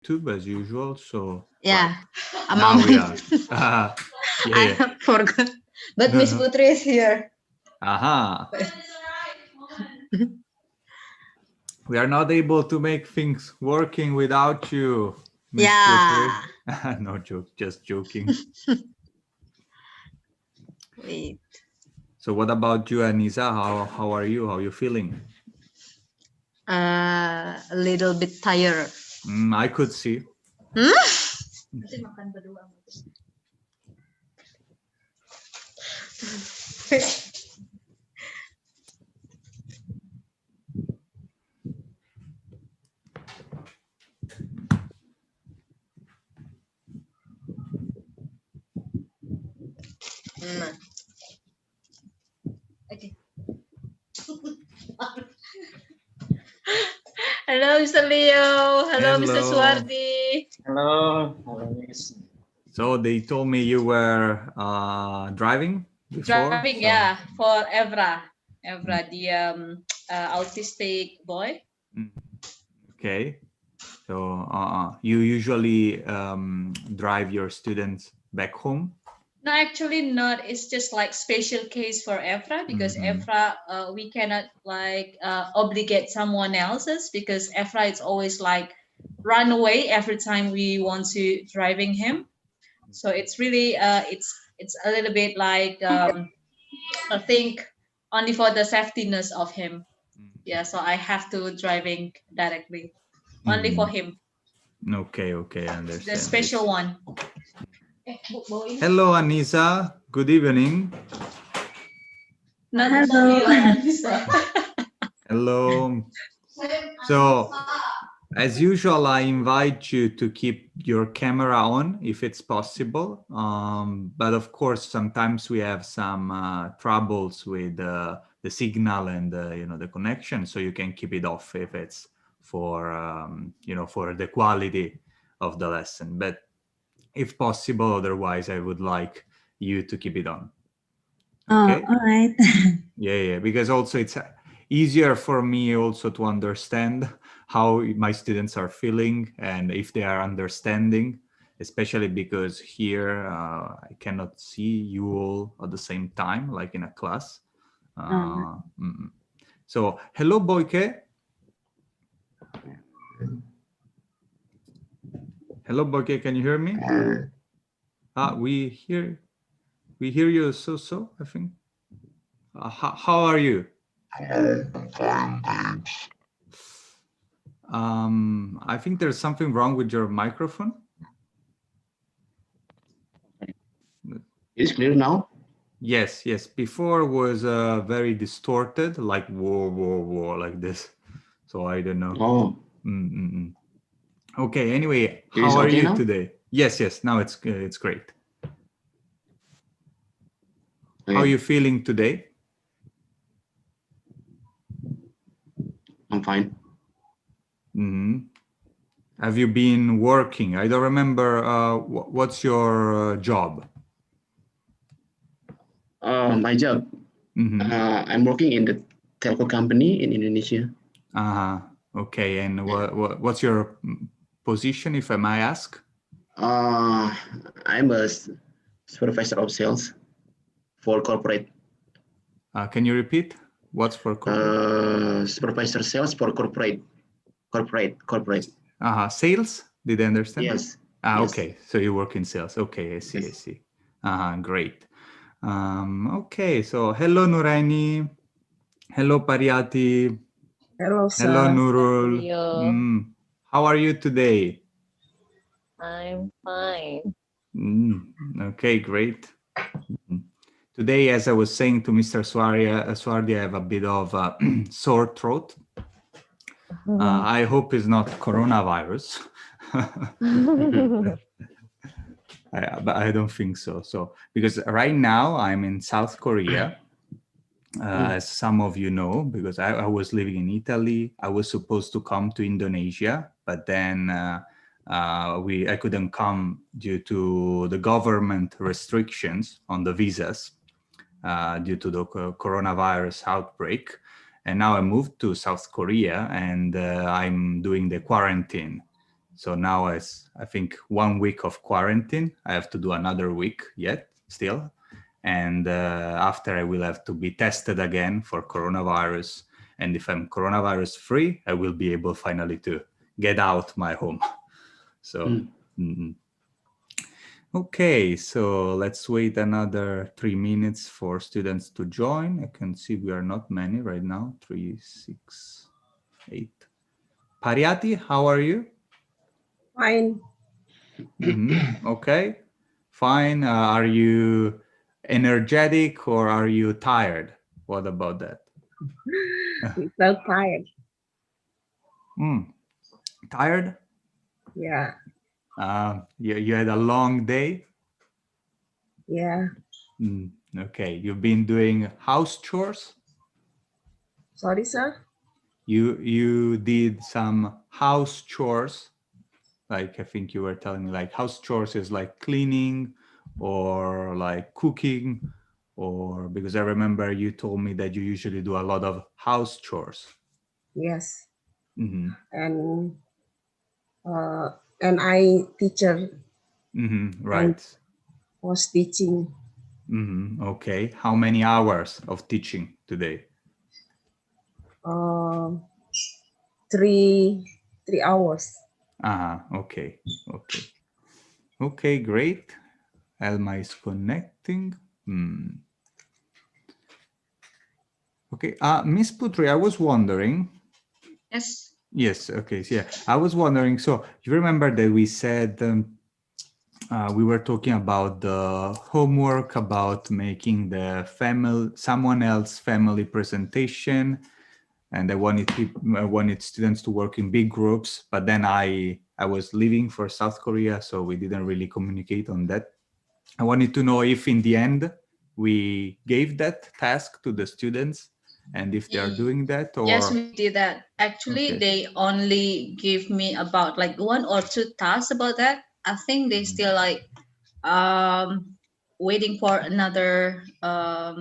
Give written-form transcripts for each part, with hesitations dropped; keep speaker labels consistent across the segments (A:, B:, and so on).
A: YouTube as usual. So
B: Yeah,
A: right. Now we are.
B: I forgot. But Miss Putri is here.
A: Aha. We are not able to make things working without you, Miss Putri. No joke, just joking.
B: Wait.
A: So what about you, Anissa? How are you? How are you feeling?
B: A little bit tired.
A: I could see.
B: Okay. Hello, Mr. Leo. Hello, Mr. Swardi.
C: Hello. Hello, Miss.
A: So they told me you were driving before?
B: Driving, so. Yeah, for Evra. Evra, the autistic boy.
A: Okay. So you usually drive your students back home?
B: No, actually not. It's just like special case for Evra because Evra, we cannot like obligate someone else's because Evra is always like run away every time we want to driving him. So it's really it's a little bit like I think only for the safetyness of him. Yeah, so I have to driving directly only for him.
A: Okay, I understand.
B: The special one.
A: Hello, Anissa. Good evening.
B: Hello.
A: Hello. So, as usual, I invite you to keep your camera on if it's possible. But of course, sometimes we have some troubles with the signal and the connection, so you can keep it off if it's for for the quality of the lesson. But if possible, otherwise, I would like you to keep it on. Okay?
D: Oh, all right.
A: Yeah, because also it's easier for me also to understand how my students are feeling and if they are understanding, especially because here I cannot see you all at the same time, like in a class. So, hello, Boyke. Hello, Boyke, can you hear me? We hear you so, I think. How are you? I think there's something wrong with your microphone.
C: Is it clear now?
A: Yes. Before was very distorted, like whoa, like this. So I don't know.
C: Oh.
A: Okay. Anyway, how are you today? Yes. Now it's great. Okay. How are you feeling today?
C: I'm fine.
A: Have you been working? I don't remember. What's your job?
C: My job. I'm working in the telco company in Indonesia.
A: Okay. And what's your position, if I may ask?
C: I'm a supervisor of sales for corporate.
A: Can you repeat? What's for corporate?
C: Supervisor sales for corporate.
A: Sales? Did I understand?
C: Yes.
A: Yes. Okay. So you work in sales. Okay, I see. Yes. I see. Great. Okay. So hello, Nuraini. Hello, Pariati.
E: Hello, sir.
A: Hello, Nurul. How are you today?
E: I'm fine.
A: Okay, great. Today, as I was saying to Mr. Swardi, I have a bit of a sore throat. I hope it's not coronavirus. But I don't think so. So, because right now I'm in South Korea, as some of you know, because I was living in Italy. I was supposed to come to Indonesia, but then I couldn't come due to the government restrictions on the visas due to the coronavirus outbreak. And now I moved to South Korea and I'm doing the quarantine So now as I think 1 week of quarantine, I have to do another week yet still. And after I will have to be tested again for coronavirus. And if I'm coronavirus free, I will be able finally to get out my home. So, okay, so let's wait another 3 minutes for students to join. I can see we are not many right now, 3, 6, 8. Pariati, how are you?
E: Fine.
A: Okay, fine. Are you energetic or are you tired? What about that?
E: I'm so tired.
A: Tired?
E: Yeah.
A: You had a long day?
E: Yeah.
A: Okay, you've been doing house chores?
E: Sorry, sir.
A: You did some house chores? Like I think you were telling me like house chores is like cleaning or like cooking, or because I remember you told me that you usually do a lot of house chores.
E: Yes.
A: Mm-hmm.
E: And I teacher.
A: Right.
E: Was teaching.
A: Okay. How many hours of teaching today?
E: 3 hours.
A: Okay. Okay, great. Elma is connecting. Okay. Miss Putri, I was wondering.
B: Yes.
A: Yes. Okay. So, yeah, I was wondering. So you remember that we said we were talking about the homework about making the someone else family presentation, and I wanted students to work in big groups. But then I was leaving for South Korea, so we didn't really communicate on that. I wanted to know if in the end we gave that task to the students and if they are doing that, or
B: yes, we did that. Actually,
A: okay.
B: They only give me about like 1 or 2 tasks about that. I think they still like waiting for another I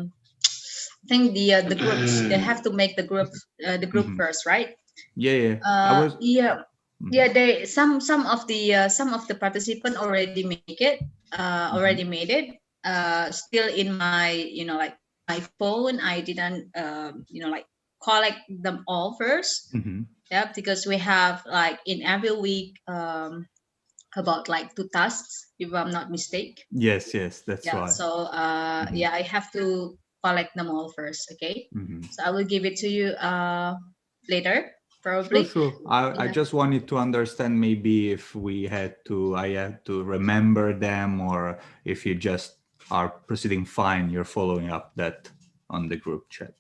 B: think the groups, they have to make the group first, right?
A: Yeah. I was
B: They some of the participants already make it, already made it. Still in my like my phone, I didn't like collect them all first. Yeah, because we have like in every week about like 2 tasks, if I'm not mistaken.
A: Yes, that's
B: Yeah,
A: why.
B: so I have to collect them all first. Okay, so I will give it to you later, probably.
A: Sure. I just wanted to understand maybe if I had to remember them, or if you just are proceeding fine, you're following up that on the group chat.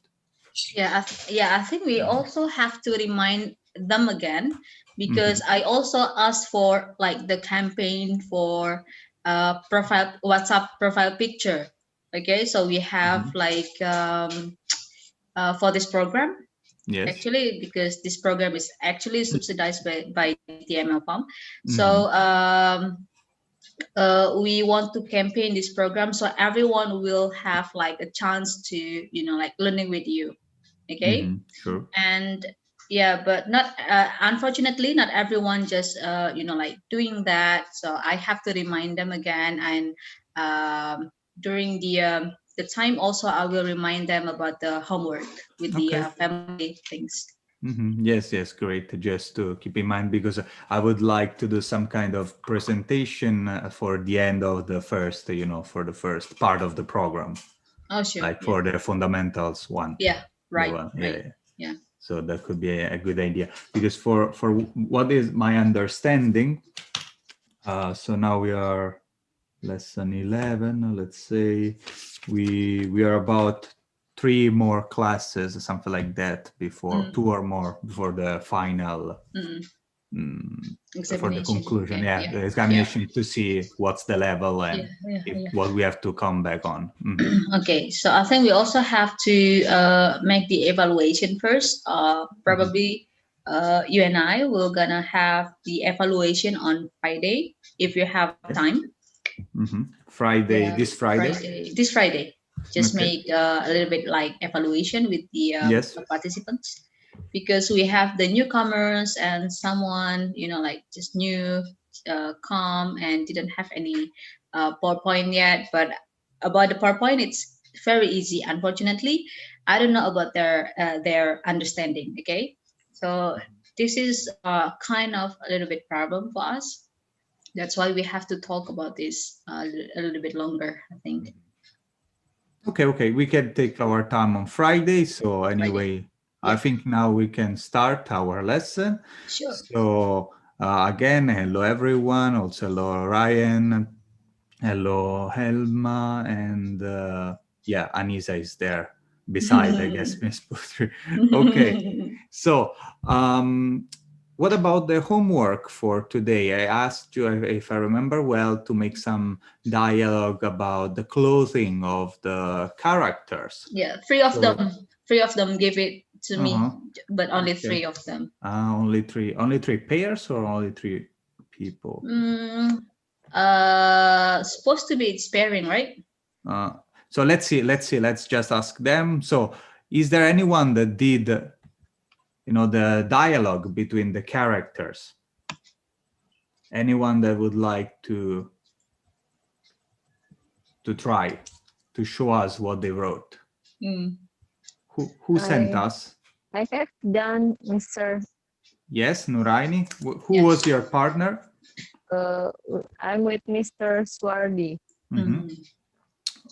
B: I think we also have to remind them again, because I also asked for like the campaign for WhatsApp profile picture. Okay, so we have like for this program.
A: Yes.
B: Actually, because this program is actually subsidized by TML Pump. So we want to campaign this program so everyone will have like a chance to like learning with you. Okay.
A: Sure.
B: And but not unfortunately not everyone just like doing that, so I have to remind them again. And during the time also I will remind them about the homework with the family things.
A: Yes, great. Just to keep in mind, because I would like to do some kind of presentation for the end of the first, for the first part of the program.
B: Oh, sure.
A: Like for the fundamentals one.
B: Yeah, right.
A: One.
B: Right. Yeah.
A: So that could be a good idea, because for what is my understanding, so now we are lesson 11. Let's say we are about 3 more classes, something like that, before 2 or more before the final for the conclusion. The examination to see what's the level and what we have to come back on.
B: Okay, so I think we also have to make the evaluation first. Probably you and I will gonna have the evaluation on Friday if you have time.
A: Friday,
B: Yeah,
A: this Friday.
B: This Friday. Just make a little bit like evaluation with the participants. because we have the newcomers and someone, like just new, come and didn't have any PowerPoint yet. But about the PowerPoint, it's very easy. Unfortunately, I don't know about their understanding. Okay, so this is kind of a little bit problem for us. That's why we have to talk about this a little bit longer, I think.
A: Okay, we can take our time on Friday. So anyway, I think now we can start our lesson.
B: Sure.
A: So again, hello everyone. Also hello Ryan. Hello Helma, and yeah, Anisa is there beside, I guess, Miss Putri. Okay, so what about the homework for today? I asked you, if I remember well, to make some dialogue about the clothing of the characters.
B: Yeah, three of them give it to me, but only three of them.
A: Only three pairs, or only three people?
B: Supposed to be it's pairing, right?
A: So let's see. Let's just ask them. So, is there anyone that did, the dialogue between the characters? Anyone that would like to try to show us what they wrote? Who sent us?
D: I have done, Mr.
A: Yes, Nuraini. Who was your partner?
D: I'm with Mr. Swardi.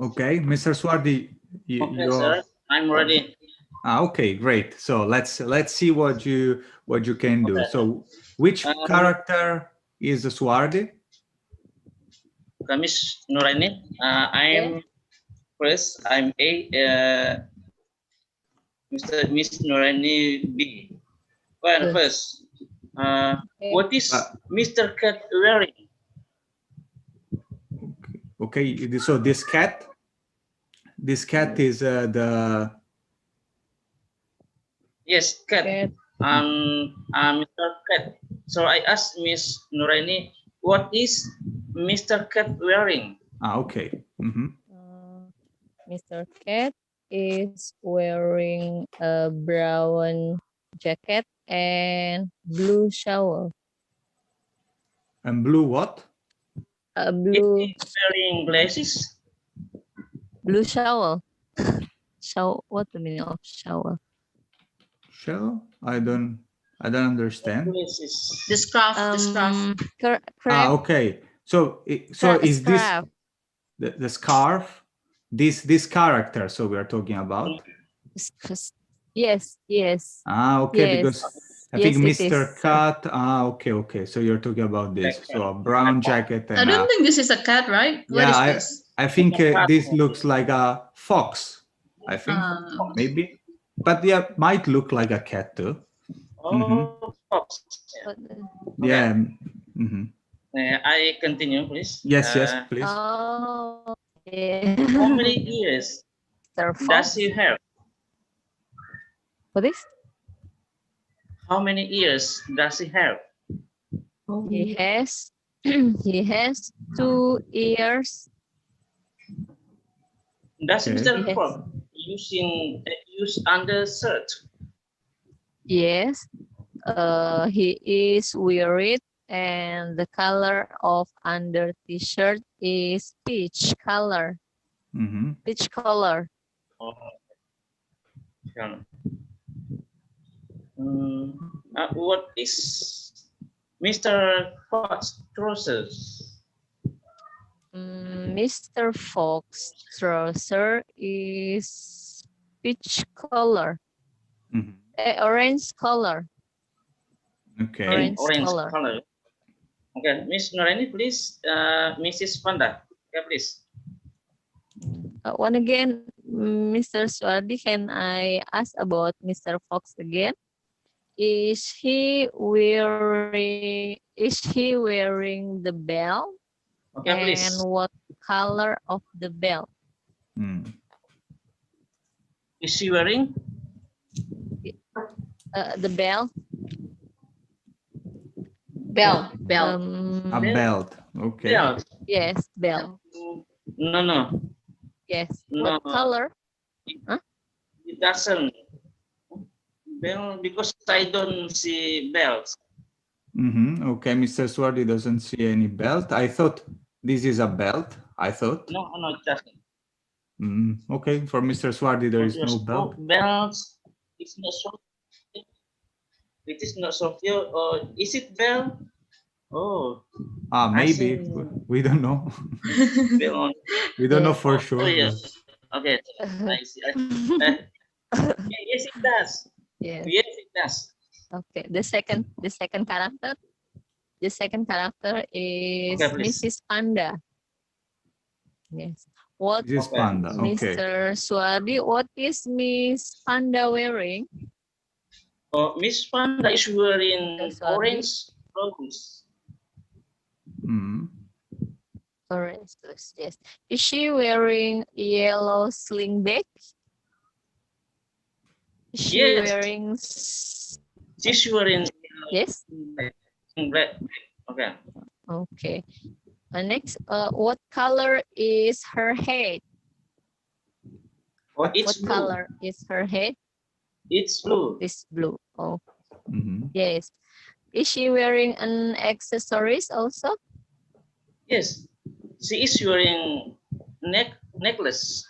A: Okay, Mr. Swardi.
F: Okay, sir. I'm ready.
A: Okay, great. So let's see what you can do. So which character is Swardi?
F: Miss Nuraini. I'm Chris. I'm A. Miss Nuraini B. Well, first, what is Mr. Cat wearing?
A: Okay, so this cat is the.
F: Yes, cat. Mr. Cat. So I asked Miss Nuraini, what is Mr. Cat wearing?
A: Okay.
D: Mr. Cat is wearing a brown jacket and blue shawl.
A: And blue what?
D: Blue.
F: Is he wearing glasses?
D: Blue shawl. What the meaning of shawl?
A: Shawl? I don't understand.
B: The scarf.
A: Okay. So is this the scarf? This character? So we are talking about.
D: Yes.
A: Okay. Yes. Because I think Mr. Cat. Okay. So you're talking about this. So a brown jacket. And
B: I don't think this is a cat, right?
A: Yeah,
B: what is this?
A: I think this looks like a fox. I think maybe, but yeah, might look like a cat too.
F: Fox.
A: Yeah.
F: I continue, please.
A: Yes, please.
D: Oh, yeah.
F: How many ears does he have?
D: What is?
F: How many ears does he have?
D: He has 2 ears.
F: Does Mr. Fox use undershirt?
D: Yes. He is wearing, and the color of under t-shirt is peach color. Peach color.
F: What is Mr. Fox trousers?
D: Mr. Fox trouser is peach color. Orange color.
A: Okay.
F: Orange color. Okay, Miss Nuraini, please. Mrs. Panda, okay, please.
D: One again, Mr. Swardi, can I ask about Mr. Fox again? Is he wearing the bell?
F: Okay,
D: and
F: please.
D: What color of the bell?
F: Is she wearing?
D: The bell.
B: Belt.
A: A belt. Okay.
F: Belt.
D: Yes, bell.
F: No.
D: Yes.
F: No.
D: What color?
F: It doesn't. Bell, because I don't see bells.
A: Okay, Mr. Swardi doesn't see any belt. I thought this is a belt. I thought.
F: No, no, it doesn't.
A: Okay, for Mr. Swardi there is no belt.
F: Bells. It's not so. It is not so few. Or is it bell? Oh,
A: Maybe we don't know.
F: bell on.
A: We don't know
D: Yeah.
A: for
F: Oh
A: sure.
F: yeah.
A: but-
F: Okay, I see. Yes, it does.
D: Yes.
F: Yes, it does.
D: Okay. The second character. The second character is
F: Okay, please.
D: Mrs. Panda. Yes. What,
A: This is
F: Okay.
A: panda. Okay.
D: Mr. Swardi, what is Miss Panda wearing?
F: Oh, Miss Panda is wearing
D: Mr. Swardi?
F: orange clothes.
D: Orange clothes, yes. Is she wearing yellow sling bag? Is she
F: Yes.
D: wearing?
F: She's wearing
D: Yes.
F: black. Okay.
D: Okay. Next, what color is her head?
F: It's
D: What
F: blue.
D: color is her head?
F: It's blue.
D: It's blue. Oh,
A: Mhm.
D: yes. Is she wearing an accessories also?
F: Yes. She is wearing necklace.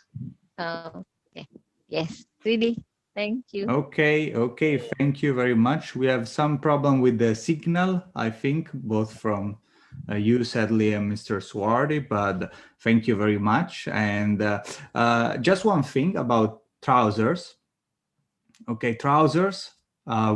D: Okay. Yes. Really. Thank you.
A: Okay, thank you very much. We have some problem with the signal, I think, both from you, Sadly, and Mr. Swardi, but thank you very much. And just one thing about trousers. Okay, trousers,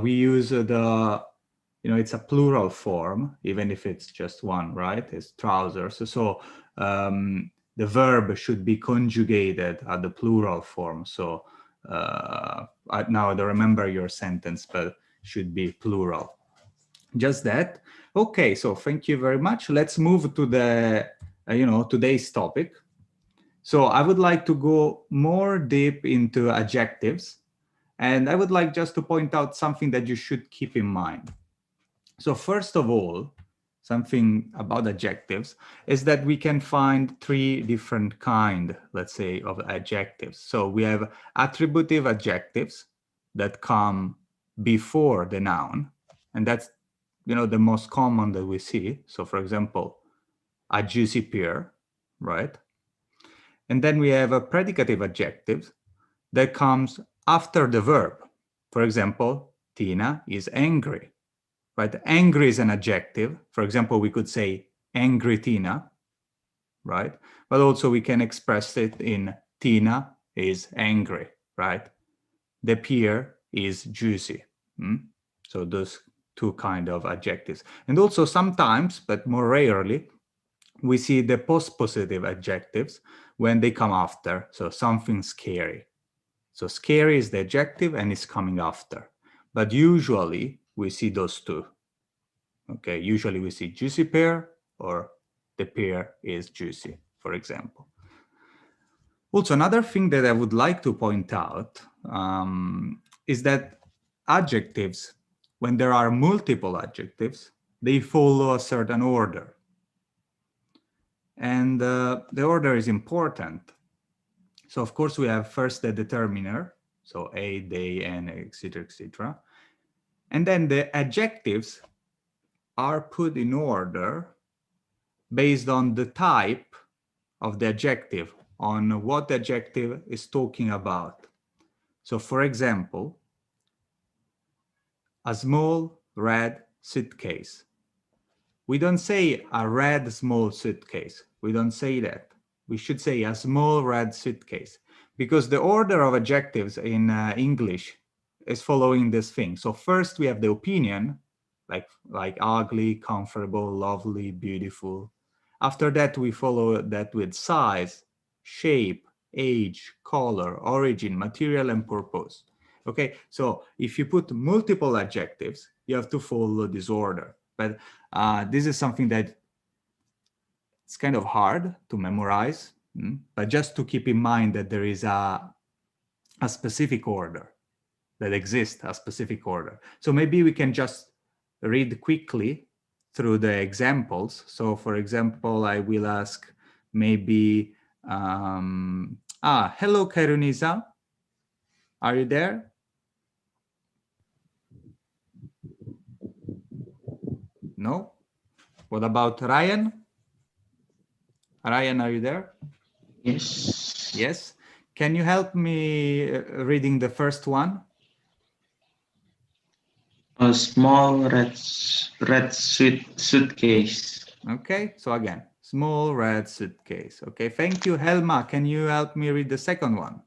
A: we use it's a plural form, even if it's just one, right? It's trousers. So the verb should be conjugated at the plural form. So now I don't remember your sentence, but should be plural. Just that. Okay, so thank you very much. Let's move to the, today's topic. So I would like to go more deep into adjectives. And I would like just to point out something that you should keep in mind. So first of all, something about adjectives is that we can find three different kind, let's say, of adjectives. So we have attributive adjectives that come before the noun, and that's the most common that we see. So for example, a juicy pear, right? And then we have a predicative adjective that comes after the verb. For example, Tina is angry. Right? Angry is an adjective. For example, we could say angry Tina, right? But also we can express it in Tina is angry, right? The pear is juicy. So those two kind of adjectives. And also sometimes, but more rarely, we see the post-positive adjectives when they come after. So something scary. So scary is the adjective and it's coming after. But usually we see those two. Okay, usually we see juicy pear or the pear is juicy, for example. Also, another thing that I would like to point out is that adjectives, when there are multiple adjectives, they follow a certain order. And the order is important. So of course we have first the determiner, so a, they, and etc., etc. And then the adjectives are put in order based on the type of the adjective, on what the adjective is talking about. So for example, a small red suitcase. We don't say a red small suitcase. We don't say that. We should say a small red suitcase, because the order of adjectives in English is following this thing. So first we have the opinion, like ugly, comfortable, lovely, beautiful. After that, we follow that with size, shape, age, color, origin, material, and purpose. Okay, so if you put multiple adjectives, you have to follow this order. But this is something that it's kind of hard to memorize, but just to keep in mind that there is a specific order that exists, a specific order. So maybe we can just read quickly through the examples. So for example, I will ask maybe, hello, Karunisa. Are you there? No? What about Ryan? Ryan, are you there?
C: Yes.
A: Yes. Can you help me reading the first one?
C: A small red suitcase.
A: Okay, so again, small red suitcase. Okay, thank you. Helma, can you help me read the second one?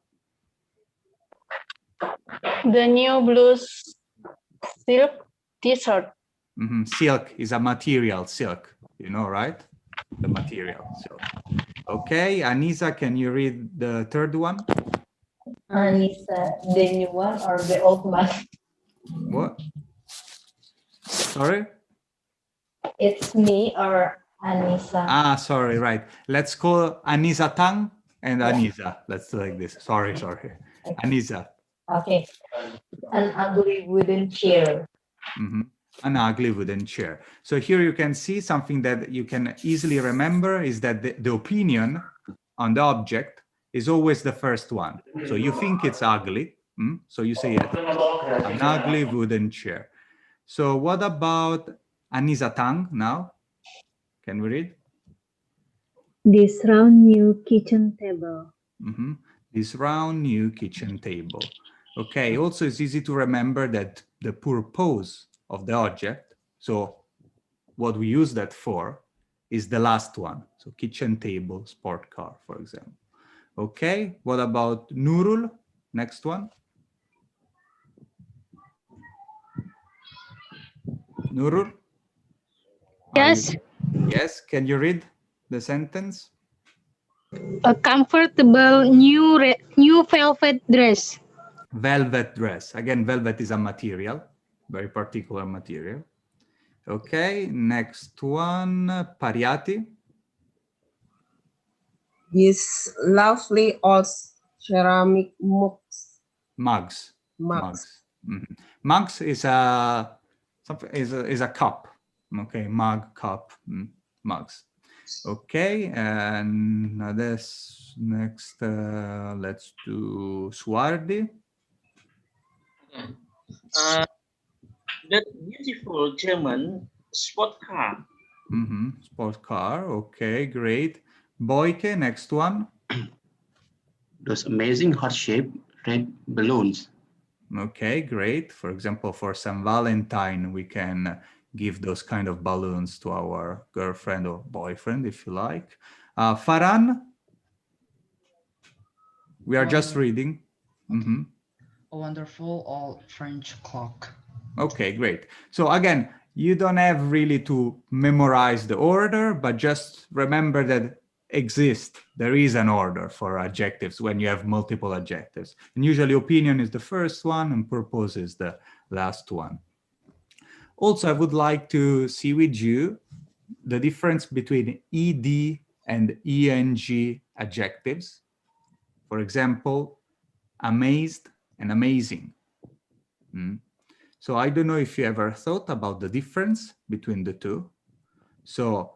G: The new blue silk t-shirt.
A: Silk is a material, silk, you know, right? The material, silk. Okay, Anisa, can you read the third one?
G: Anissa, the new one or the old one?
A: What? Sorry?
G: It's me or Anissa.
A: Ah, sorry, right. Let's call Anisa Tang and Anisa. Let's do like this. Sorry. Anisa.
G: Okay. An ugly wooden chair.
A: An ugly wooden chair. So here you can see something that you can easily remember is that the opinion on the object is always the first one. So you think it's ugly, so you say it, an ugly wooden chair. So what about Anisa Tang now? Can we read?
H: This round new kitchen table.
A: This round new kitchen table. Okay, also it's easy to remember that the purpose of the object, so what we use that for, is the last one. So kitchen table, sport car, for example. Okay, what about Nurul? Next one. Nurul?
I: Yes.
A: Yes, can you read the sentence?
I: A comfortable new velvet dress.
A: Velvet dress. Again, velvet is a material, very particular material. Okay, next one, Pariati.
E: This lovely old ceramic mugs.
A: Mugs. Mugs is a cup. Okay, mug, cup, mugs. Okay, and this next, let's do Swardi.
F: That beautiful German sport car.
A: Sport car. Okay, great. Boyke, next one.
C: Those amazing heart-shaped red balloons.
A: Okay, great. For example, for St. Valentine, we can give those kind of balloons to our girlfriend or boyfriend, if you like. Farhan, we are just reading.
J: A wonderful old French clock.
A: Okay, great. So again, you don't have really to memorize the order, but just remember that there is an order for adjectives when you have multiple adjectives. And usually opinion is the first one and purpose is the last one. Also, I would like to see with you the difference between ed and eng adjectives. For example, amazed and amazing. So I don't know if you ever thought about the difference between the two. So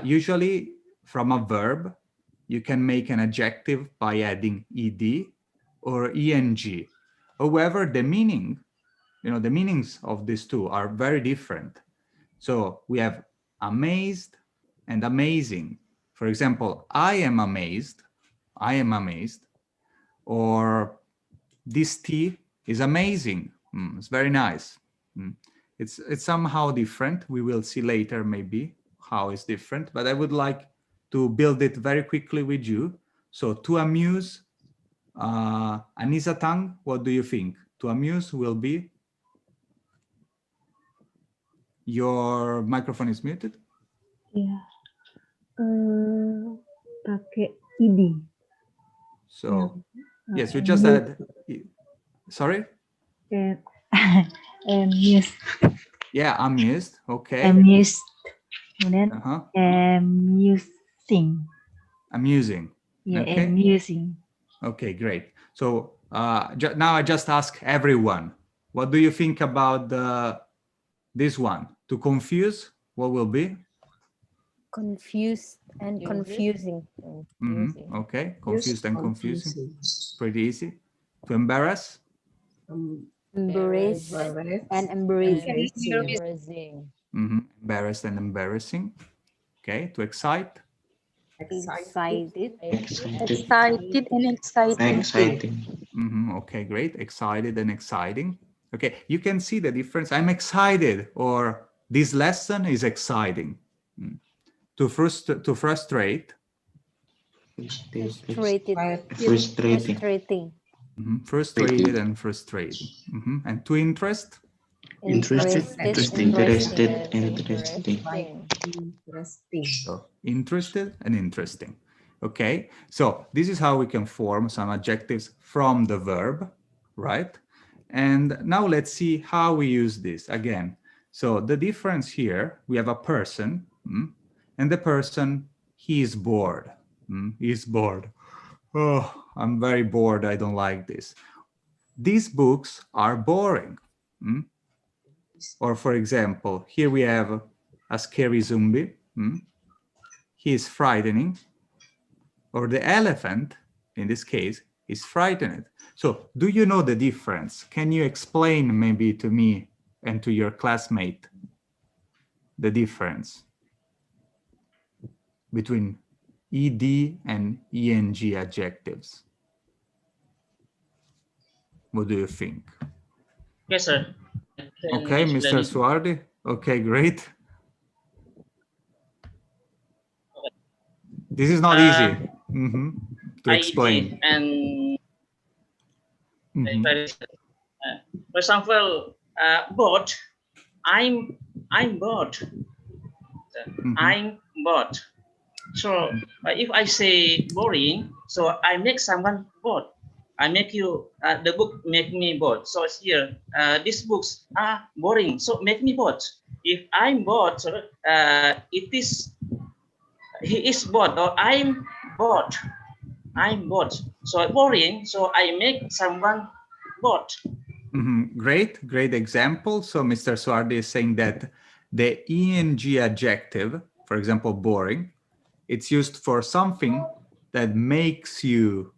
A: usually from a verb, you can make an adjective by adding ed or eng. However, the meaning, the meanings of these two are very different. So we have amazed and amazing. For example, I am amazed, or this tea is amazing. It's very nice. It's somehow different. We will see later maybe how it's different, but I would like to build it very quickly with you. So to amuse, Anisa Tang, what do you think? To amuse will be? Your microphone is muted.
H: Yeah. Pakai id.
A: So yes, you just had. Sorry.
H: Amused.
A: Yeah, amused. Okay.
H: Amused. Kemudian amusing.
A: Amusing.
H: Yeah,
A: okay.
H: Amusing.
A: Okay, great. So now I just ask everyone, what do you think about this one? To confuse, what will be?
D: Confused and confusing.
A: Okay, confused and confusing. Pretty easy. To embarrass?
D: Embrace and embracing.
A: Embarrassed and embarrassing. Okay, to excite.
G: Excited.
I: Excited and exciting.
C: Exciting.
A: Okay, great. Excited and exciting. Okay, you can see the difference. I'm excited, or this lesson is exciting. To frustrate.
G: Frustrated.
C: Frustrating.
G: Frustrating.
A: Frustrated and frustrating. And to interest.
C: Interested. Interesting.
A: So interested and interesting. Okay, so this is how we can form some adjectives from the verb, right? And now let's see how we use this again. So the difference here, we have a person, and the person, he is bored. He's bored. Oh, I'm very bored. I don't like this. These books are boring. Or for example, here we have a scary zombie. He is frightening. Or the elephant, in this case, is frightened. So do you know the difference? Can you explain maybe to me and to your classmate the difference between ed and eng adjectives? What do you think?
F: Yes, sir.
A: Okay, Mr. Suardi. Okay, great. This is not easy to explain.
F: And for example, bored. I'm bored. I'm bored. So if I say boring, so I make someone bored. I make you the book make me bored. So here these books are boring. So make me bored. If I'm bored, so it is he is bored or I'm bored. I'm bored. So boring. So I make someone bored.
A: Great, great example. So Mr. Suardi is saying that the eng adjective, for example, boring, it's used for something that makes you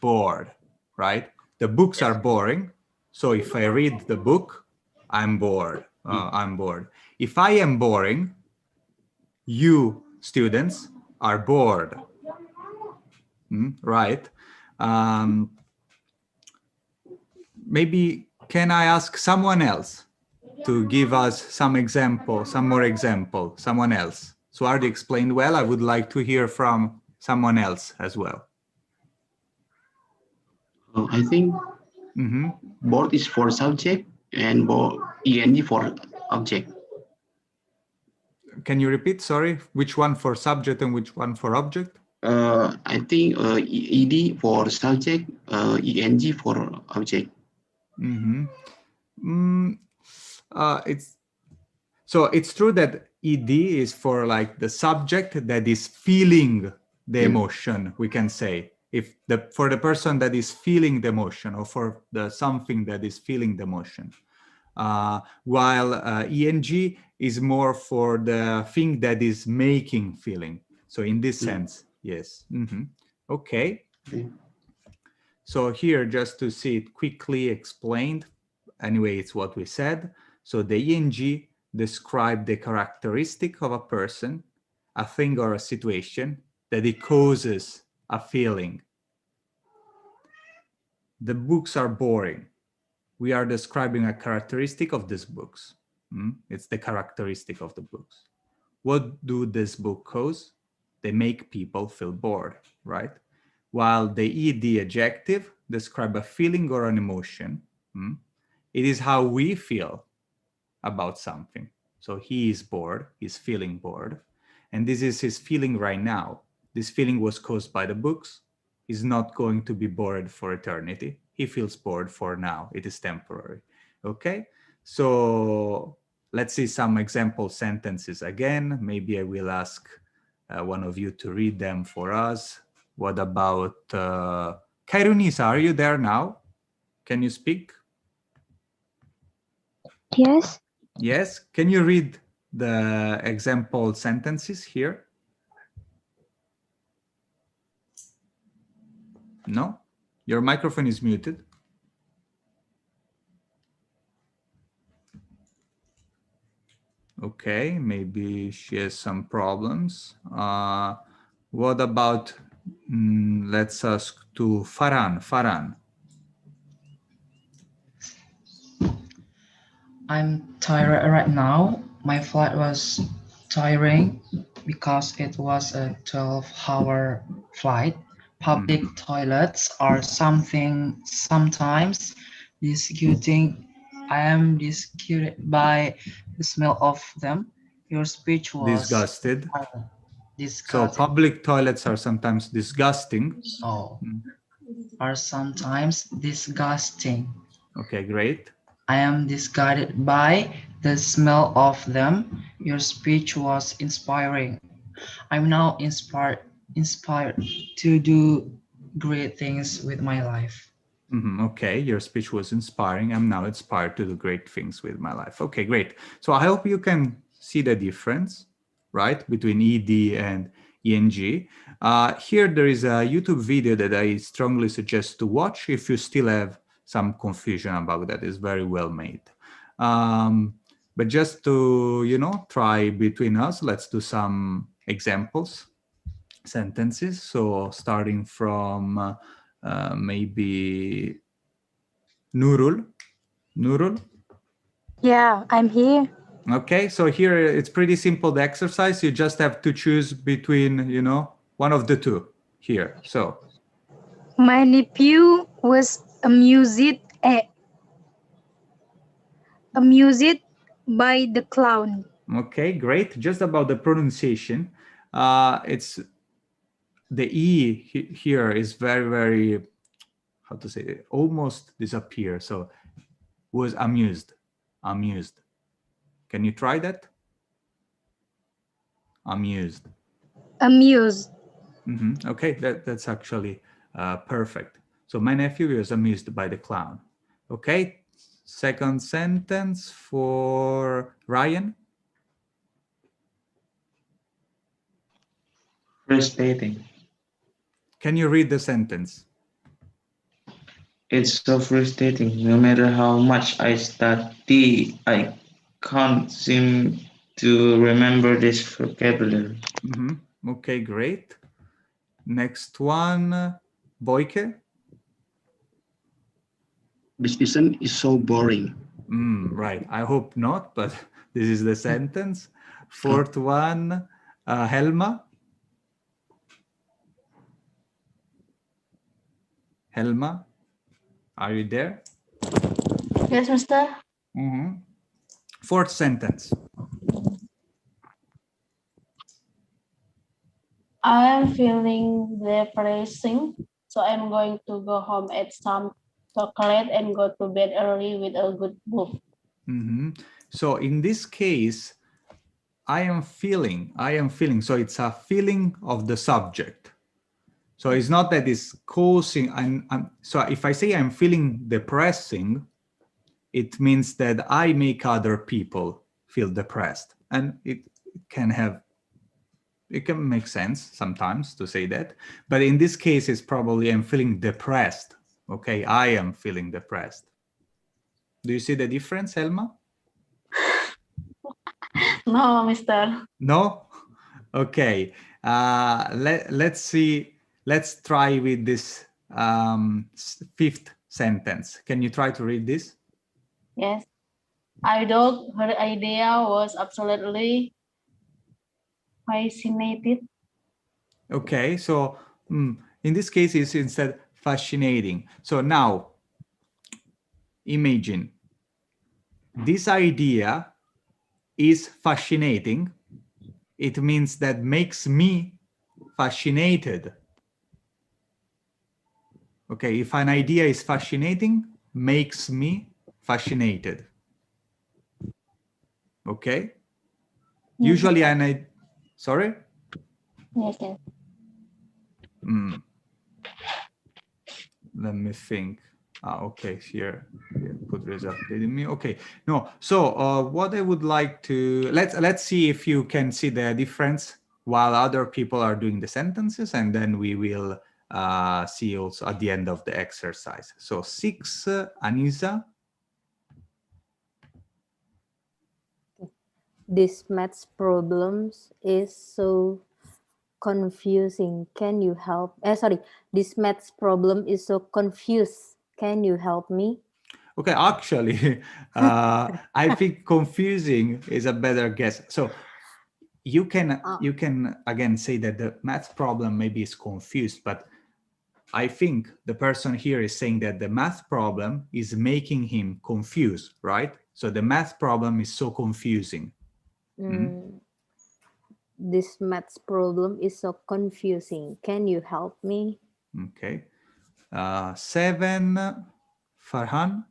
A: bored, right? The books are boring. So if I read the book, I'm bored. I'm bored. If I am boring, you students are bored, right? Maybe can I ask someone else to give us some example, some more example, someone else? Suardi explained well. I would like to hear from someone else as well.
C: I think board is for subject and eng for object.
A: Can you repeat? Sorry, which one for subject and which one for object?
C: I think ed for subject, eng for object.
A: It's true that ed is for like the subject that is feeling the emotion, we can say. If for the person that is feeling the emotion, or for the something that is feeling the emotion. While eng is more for the thing that is making feeling. So in this sense, yes. Okay. So here, just to see it quickly explained, anyway, it's what we said. So the eng describe the characteristic of a person, a thing or a situation that it causes a feeling. The books are boring. We are describing a characteristic of these books. It's the characteristic of the books. What do this book cause? They make people feel bored, right? While the ed adjective describe a feeling or an emotion, it is how we feel about something. So he is bored, he's feeling bored, and this is his feeling right now. This feeling was caused by the books. He's not going to be bored for eternity. He feels bored for now. It is temporary. Okay, so let's see some example sentences again. Maybe I will ask one of you to read them for us. What about Kairunisa? Are you there now? Can you speak?
I: Yes.
A: Yes. Can you read the example sentences here? No? Your microphone is muted. Okay, maybe she has some problems. What about, let's ask to Farhan. Farhan.
J: I'm tired right now. My flight was tiring because it was a 12-hour flight. Public toilets are sometimes disgusting. I am disgusted by the smell of them. Your speech was
A: Disgusted. So
J: disgusted.
A: public toilets are sometimes disgusting.
J: Oh, are sometimes disgusting.
A: Okay, great.
J: I am disgusted by the smell of them. Your speech was inspiring. I'm now inspired to do great things with my life.
A: Okay, your speech was inspiring. I'm now inspired to do great things with my life. Okay, great. So I hope you can see the difference, right, between ED and ENG. Here there is a YouTube video that I strongly suggest to watch if you still have some confusion about that. It's very well made. But just to, try between us, let's do some examples, sentences. So starting from maybe Nurul. Nurul.
I: Yeah, I'm here.
A: Okay, so here it's pretty simple, the exercise. You just have to choose between, one of the two here. So
I: My nephew was amused by the clown.
A: okay, great. Just about the pronunciation, it's the here is very, very, how to say it, almost disappear. So was amused. Can you try that? Amused. Okay, that's actually perfect. So my nephew was amused by the clown. Okay, second sentence for Ryan.
K: Frustrating.
A: Can you read the sentence?
K: It's so frustrating. No matter how much I study, I can't seem to remember this vocabulary.
A: Okay, great. Next one, Boyke.
C: This lesson is so boring.
A: Right, I hope not, but this is the sentence. Fourth one, Helma. Helma, are you there?
G: Yes, Mister.
A: Fourth sentence.
G: I am feeling depressing, so I'm going to go home, eat some chocolate, and go to bed early with a good book.
A: So in this case, I am feeling. So it's a feeling of the subject. So it's not that it's causing. So if I say I'm feeling depressing, it means that I make other people feel depressed, and it can make sense sometimes to say that. But in this case, it's probably I'm feeling depressed. Okay, I am feeling depressed. Do you see the difference, Elma?
G: No, Mister.
A: No? Okay. Let's see. Let's try with this fifth sentence. Can you try to read this?
G: Yes. I thought her idea was absolutely fascinating.
A: Okay, so in this case, it's instead fascinating. So now, imagine this idea is fascinating. It means that makes me fascinated. Okay, if an idea is fascinating, makes me fascinated. Okay? Usually sorry?
G: Yes, yes.
A: Let me think. Okay, here put result updating me. Okay, no. So what I would like to let's see if you can see the difference while other people are doing the sentences, and then we will see also at the end of the exercise. So 6, Anisa.
H: This maths problems is so confusing. Can you help? Sorry, this maths problem is so confused. Can you help me?
A: Okay, actually, I think confusing is a better guess. So you can again say that the math problem maybe is confused, but I think the person here is saying that the math problem is making him confused, right? So the math problem is so confusing.
H: This maths problem is so confusing. Can you help me?
A: Okay. 7, Farhan.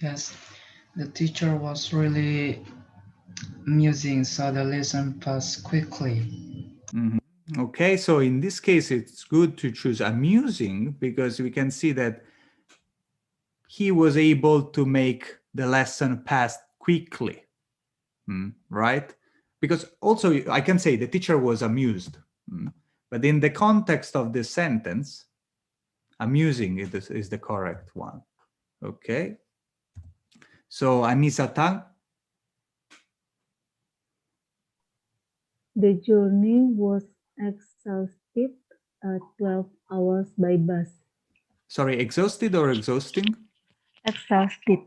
J: Yes, the teacher was really amusing, so the lesson passed quickly.
A: Okay, so in this case, it's good to choose amusing because we can see that he was able to make the lesson pass quickly, right? Because also I can say the teacher was amused, but in the context of this sentence, amusing is the correct one. Okay. So Anissa Tang.
H: The journey was exhaustive, 12 hours by bus.
A: Sorry, exhausted or exhausting?
H: Exhausted.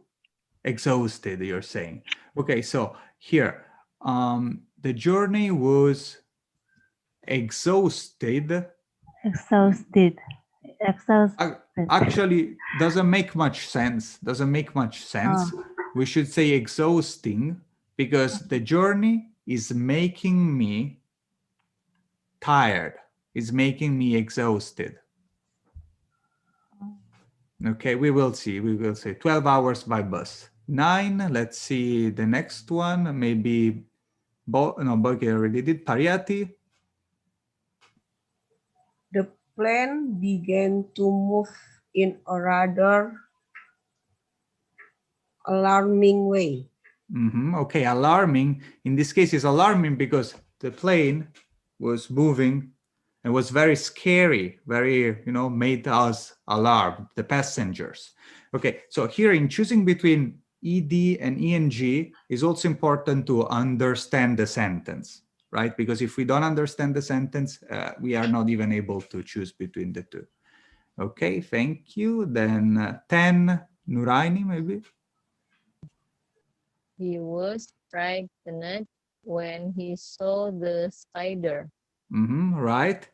A: Exhausted, you're saying. Okay, so here, the journey was exhausted.
H: Exhausted.
A: Actually, doesn't make much sense. Doesn't make much sense. We should say exhausting because the journey is making me tired. Is making me exhausted. Okay, we will see. We will say 12 hours by bus. 9, let's see the next one. Maybe, Boyke already did. Pariyati.
E: The plane began to move in a rather alarming way.
A: Okay, alarming. In this case, it's alarming because the plane was moving and was very scary, very, made us alarmed, the passengers. Okay, so here in choosing between ED and ENG is also important to understand the sentence, right? Because if we don't understand the sentence, we are not even able to choose between the two. Okay, thank you. Then 10, Nuraini, maybe?
D: He was frightened when he saw the spider.
A: Right,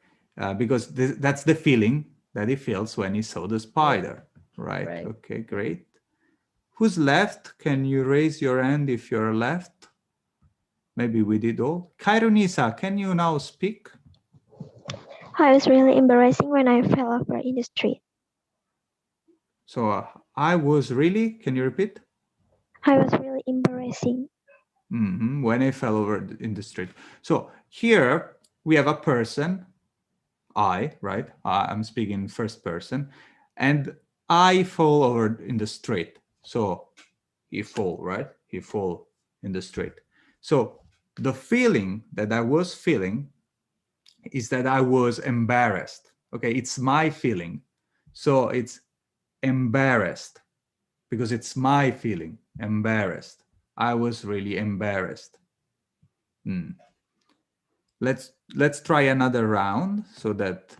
A: because that's the feeling that he feels when he saw the spider, right? Okay, great. Who's left? Can you raise your hand if you're left? Maybe we did all. Kairunisa, can you now speak?
L: I was really embarrassing when I fell over in the street.
A: So I was really, can you repeat?
L: I was really embarrassing.
A: When I fell over in the street. So here we have a person, I, right? I'm speaking first person, and I fall over in the street. So he fall, right? He fall in the street. So the feeling that I was feeling is that I was embarrassed. Okay, it's my feeling. So it's embarrassed because it's my feeling, embarrassed. I was really embarrassed. Let's try another round so that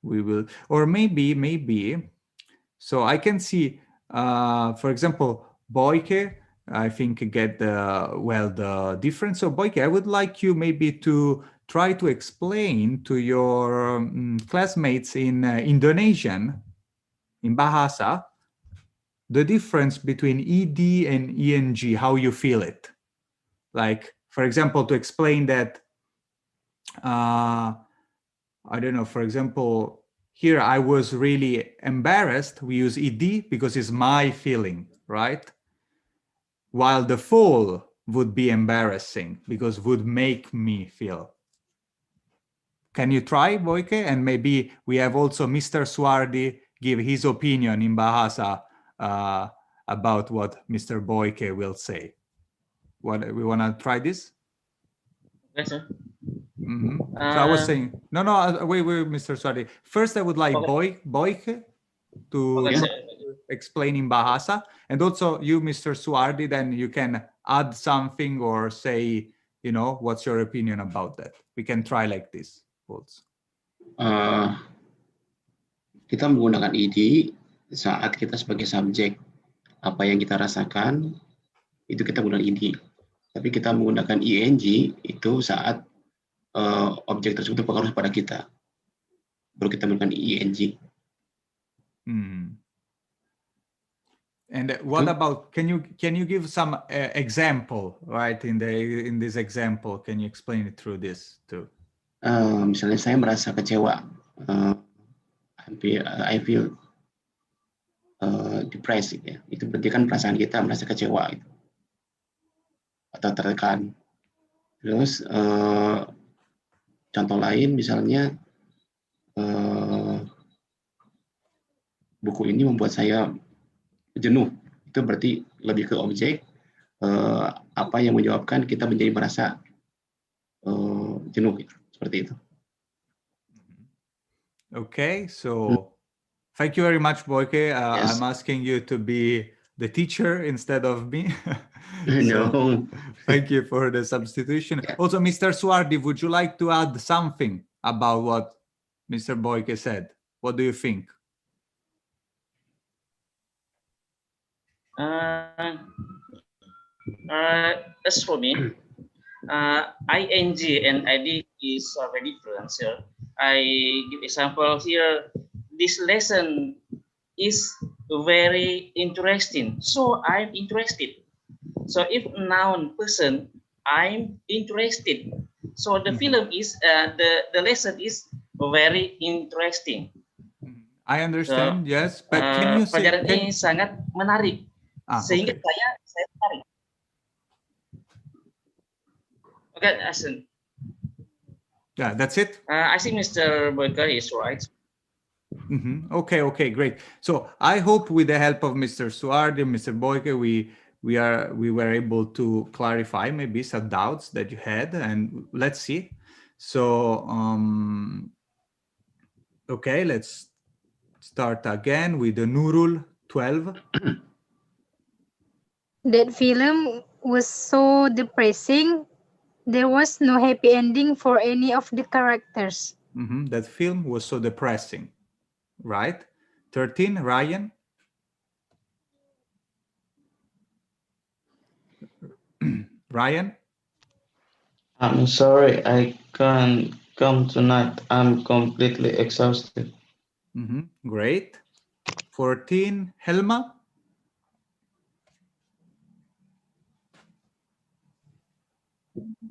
A: we will, or maybe, so I can see, for example, Boyke, I think get the difference. So Boyke, I would like you maybe to try to explain to your classmates in Indonesian, in Bahasa, the difference between ED and ENG, how you feel it. Like, for example, to explain that, I don't know, for example, here I was really embarrassed. We use ED because it's my feeling, right? While the fall would be embarrassing because would make me feel. Can you try, Boyke? And maybe we have also Mr. Swardi give his opinion in Bahasa about what Mr. Boyke will say. What, we want to try this?
F: Yes, sir.
A: So I was saying, wait, Mr. Swardi. First, I would like Boyke to.
F: Okay,
A: explaining Bahasa. And also you, Mr. Suardi, then you can add something or say, you know, what's your opinion about that? We can try like this.
C: Kita menggunakan id saat kita sebagai subjek. Apa yang kita rasakan, itu kita menggunakan id. Tapi kita menggunakan ing itu saat objek tersebut berpengaruh pada kita. Baru kita menggunakan ing.
A: And what about, can you give some example, right? In this example, can you explain it through this too?
C: Misalnya saya merasa kecewa, I feel depressed, ya. Itu berarti kan perasaan kita merasa kecewa gitu. Atau tertekan. Terus contoh lain misalnya buku ini membuat saya jenuh. Itu berarti lebih ke objek apa yang menyebabkan kita menjadi merasa jenuh gitu. Seperti itu.
A: Okay, so thank you very much, Boyke.
C: Yes.
A: I'm asking you to be the teacher instead of me.
C: No.
A: Thank you for the substitution. Yeah. Also, Mr. Suardi, would you like to add something about what Mr. Boyke said? What do you think?
F: As for me, ing and id is very different. So I give example here. This lesson is very interesting. So I'm interested. So if noun person, I'm interested. So the film is the lesson is very interesting.
A: I understand, so, yes, but can you say?
F: Pelajaran ini sangat menarik, sehingga
A: okay.
F: saya menarik. Okay, Asen.
A: Yeah, that's it.
F: I think Mr. Boyke is right.
A: Okay, great. So I hope with the help of Mr. Suardi, Mr. Boyke, we were able to clarify maybe some doubts that you had, and let's see. So okay, let's start again with the Nurul 12.
I: That film was so depressing. There was no happy ending for any of the characters.
A: That film was so depressing, right? 13, Ryan. Ryan?
K: I'm sorry, I can't come tonight. I'm completely exhausted.
A: Great. 14, Helma.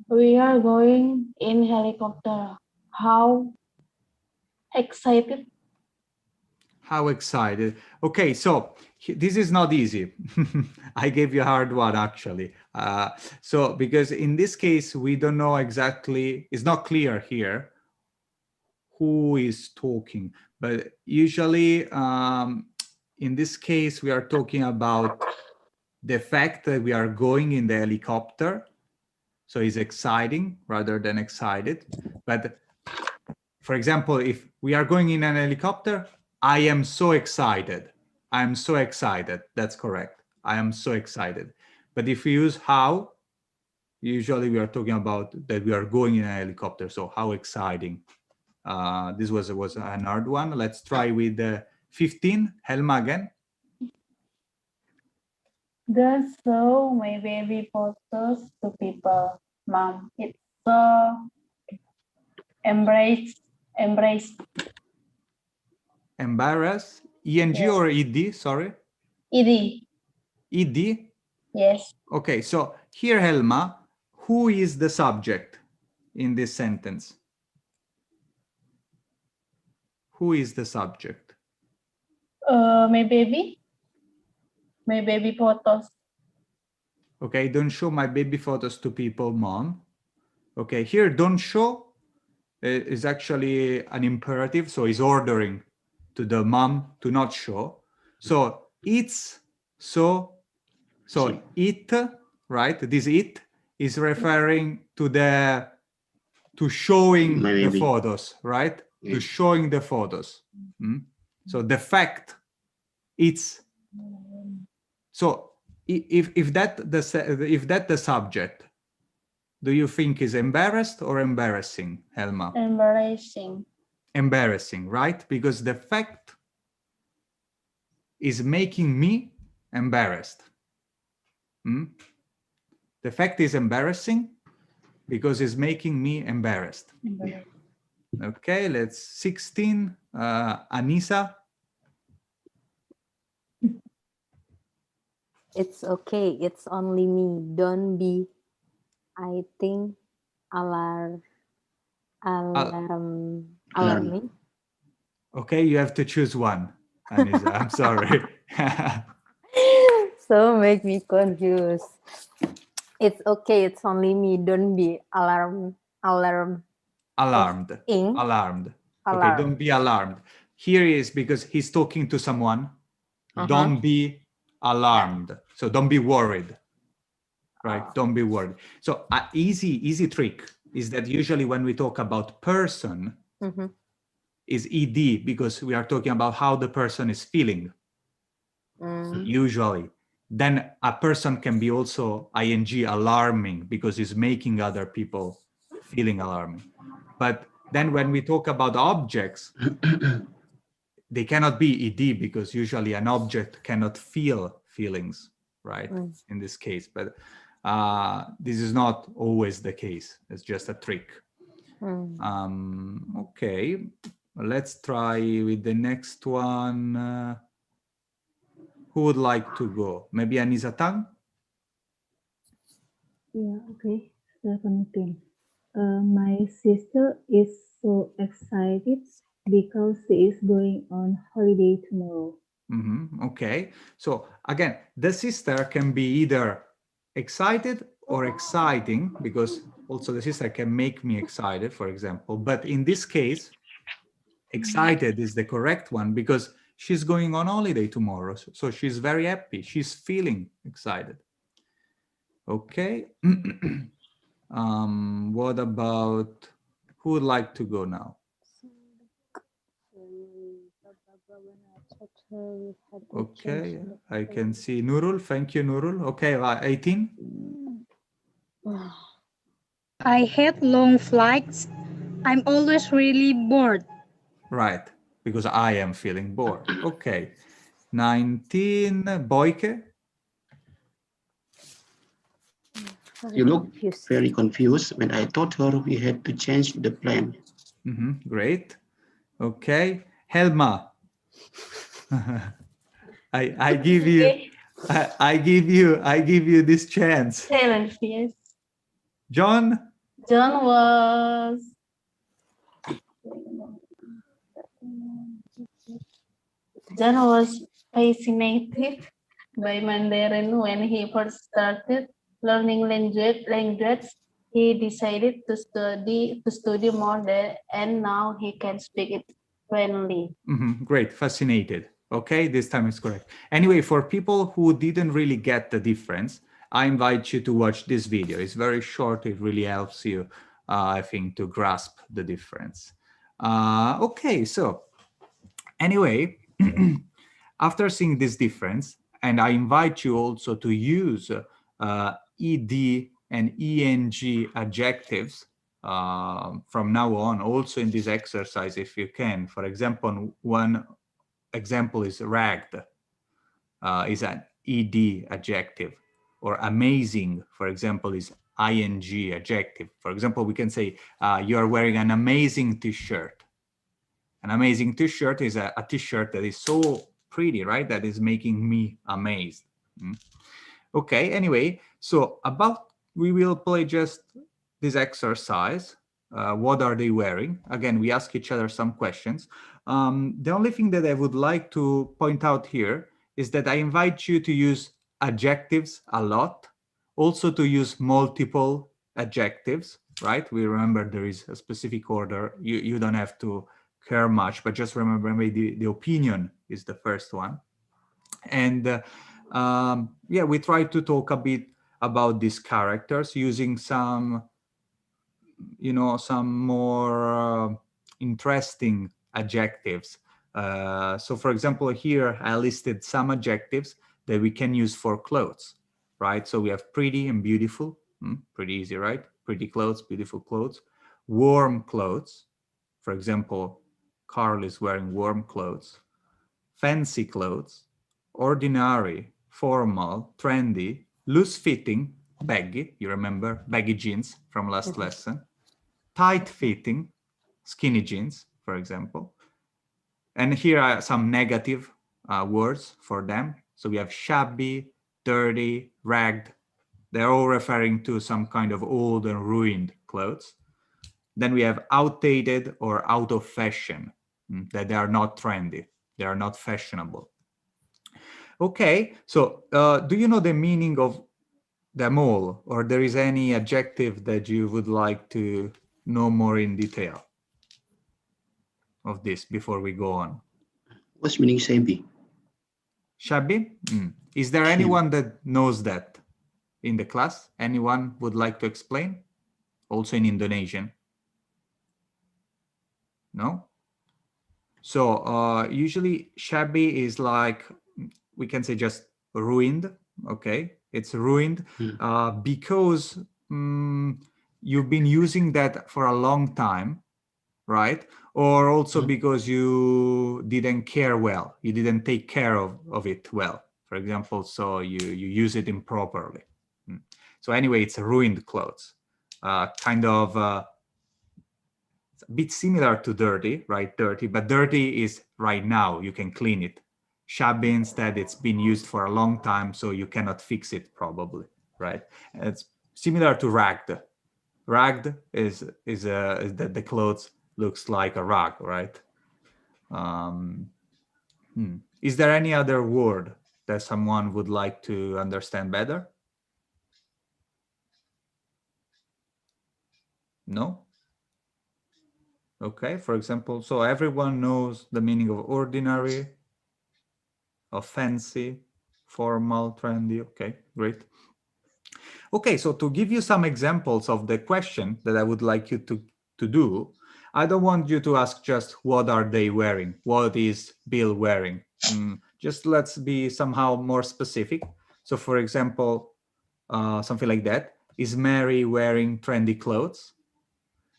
G: We are going in helicopter. How excited.
A: How excited. Okay, so this is not easy. I gave you a hard one, actually. So because in this case, we don't know exactly, it's not clear here who is talking, but usually in this case, we are talking about the fact that we are going in the helicopter. So it's exciting rather than excited. But for example, if we are going in an helicopter, I am so excited. I am so excited. That's correct. I am so excited. But if we use how, usually we are talking about that we are going in a helicopter. So how exciting. This was an hard one. Let's try with 15. Helma again.
G: Girls show my baby photos to people. Mom, it's so embrace.
A: Embarrass. ENG yes. Or ED, sorry?
G: ED.
A: ED?
G: Yes.
A: Okay, so here, Helma, who is the subject in this sentence? Who is the subject?
G: My baby. My baby photos.
A: Okay, don't show my baby photos to people, Mom. Okay, here, don't show is actually an imperative, so it's ordering to the mom to not show. So it's so it, right? This it is referring to showing the photos, right? Yeah. To showing the photos. So the fact it's So if that the subject, do you think is embarrassed or embarrassing, Helma?
G: Embarrassing.
A: Embarrassing, right? Because the fact is making me embarrassed. The fact is embarrassing because it's making me embarrassed. Okay, let's 16. Anissa.
H: It's okay. It's only me. Don't be, I think, alarming.
A: Okay, you have to choose one, Anissa. I'm sorry.
H: So make me confused. It's okay. It's only me. Don't be alarmed.
A: Alarmed. Okay, don't be alarmed. Here is because he's talking to someone. Don't be alarmed. So don't be worried. Right? Don't be worried. So an easy trick is that usually when we talk about person, is ed because we are talking about how the person is feeling. Usually. Then a person can be also ing alarming because it's making other people feeling alarming. But then when we talk about objects, they cannot be ed because usually an object cannot feel feelings, right? In this case, but this is not always the case. It's just a trick. Okay, let's try with the next one. Who would like to go? Maybe Anissa Tang?
M: Yeah, okay. 17. My sister is so excited because she is going on holiday tomorrow.
A: Okay, so again, the sister can be either excited or exciting, because also the sister can make me excited, for example. But in this case, excited is the correct one because she's going on holiday tomorrow. So she's very happy. She's feeling excited. Okay. What about, who would like to go now? Okay, I can see Nurul. Thank you, Nurul. Okay, 18.
I: I hate long flights. I'm always really bored.
A: Right, because I am feeling bored. Okay. 19, Boyke.
C: You look very confused when I told her we had to change the plan.
A: Great. Okay. Helma. I give you I give you this chance.
G: Yes.
A: John.
G: John was fascinated by Mandarin when he first started learning language. He decided to study more there, and now he can speak it fluently.
A: Great, fascinated. Okay, this time is correct. Anyway, for people who didn't really get the difference, I invite you to watch this video. It's very short. It really helps you, I think, to grasp the difference. Okay, so anyway, after seeing this difference, and I invite you also to use ed and eng adjectives from now on, also in this exercise, if you can. For example, one example is ragged, is an ed adjective, or amazing, for example, is ing adjective. For example, we can say you are wearing an amazing t-shirt. An amazing t-shirt is a t-shirt that is so pretty, right? That is making me amazed. Okay, anyway, so we will play just this exercise. What are they wearing? Again, we ask each other some questions. The only thing that I would like to point out here is that I invite you to use adjectives a lot, also to use multiple adjectives, right? We remember there is a specific order. You don't have to care much, but just remember maybe the opinion is the first one. And yeah, we try to talk a bit about these characters using some, some more interesting adjectives So for example, here I listed some adjectives that we can use for clothes, right? So we have pretty and beautiful, pretty easy, right? Pretty clothes, beautiful clothes. Warm clothes, for example, Carl is wearing warm clothes. Fancy clothes, ordinary, formal, trendy, loose-fitting, baggy, you remember baggy jeans from last lesson, tight-fitting, skinny jeans, for example. And here are some negative words for them. So we have shabby, dirty, ragged. They're all referring to some kind of old and ruined clothes. Then we have outdated or out of fashion, that they are not trendy. They are not fashionable. Okay, so do you know the meaning of them all, or there is any adjective that you would like to know more in detail of this before we go on?
C: What's meaning shabby?
A: Shabby? Is there anyone that knows that in the class? Anyone would like to explain? Also in Indonesian? No? So usually shabby is like, we can say just ruined, okay? It's ruined because you've been using that for a long time, right? Or also because you didn't care well, you didn't take care of it well. For example, so you use it improperly. So anyway, it's ruined clothes, kind of it's a bit similar to dirty, right? Dirty, but dirty is right now, you can clean it. Shabby instead, it's been used for a long time, so you cannot fix it probably, right? It's similar to ragged. Ragged is that the clothes looks like a rag, right? Is there any other word that someone would like to understand better? No? Okay, for example, so everyone knows the meaning of ordinary, of fancy, formal, trendy. Okay, great. Okay, so to give you some examples of the question that I would like you to do, I don't want you to ask just what are they wearing? What is Bill wearing? Just let's be somehow more specific. So for example, something like that. Is Mary wearing trendy clothes?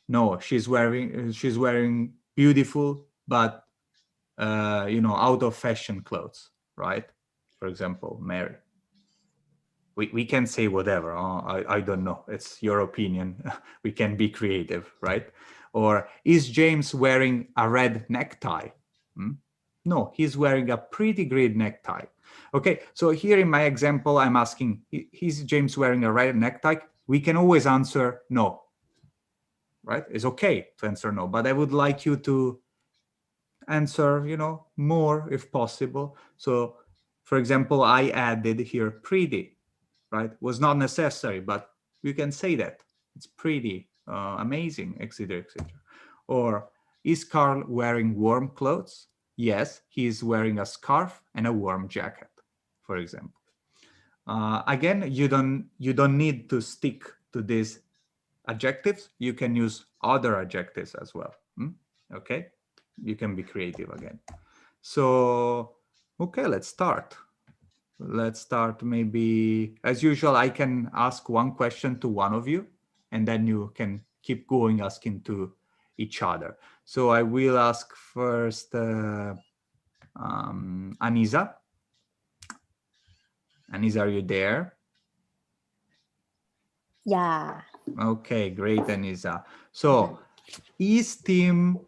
A: No, she's wearing beautiful, but out of fashion clothes, right? For example, Mary. We can say whatever. I don't know. It's your opinion. We can be creative, right? Or is James wearing a red necktie? No, he's wearing a pretty great necktie. Okay, so here in my example, I'm asking, is James wearing a red necktie? We can always answer no, right? It's okay to answer no, but I would like you to answer, more if possible. So, for example, I added here pretty, right? Was not necessary, but you can say that. It's pretty, amazing, etc., etc. Or, is Carl wearing warm clothes? Yes, he is wearing a scarf and a warm jacket, for example. Again, you don't need to stick to these adjectives. You can use other adjectives as well. Okay, you can be creative again. So, okay, let's start. Let's start maybe, as usual, I can ask one question to one of you, and then you can keep going asking to each other. So I will ask first Anisa. Anisa, are you there?
H: Yeah.
A: Okay, great, Anisa. So, is Tim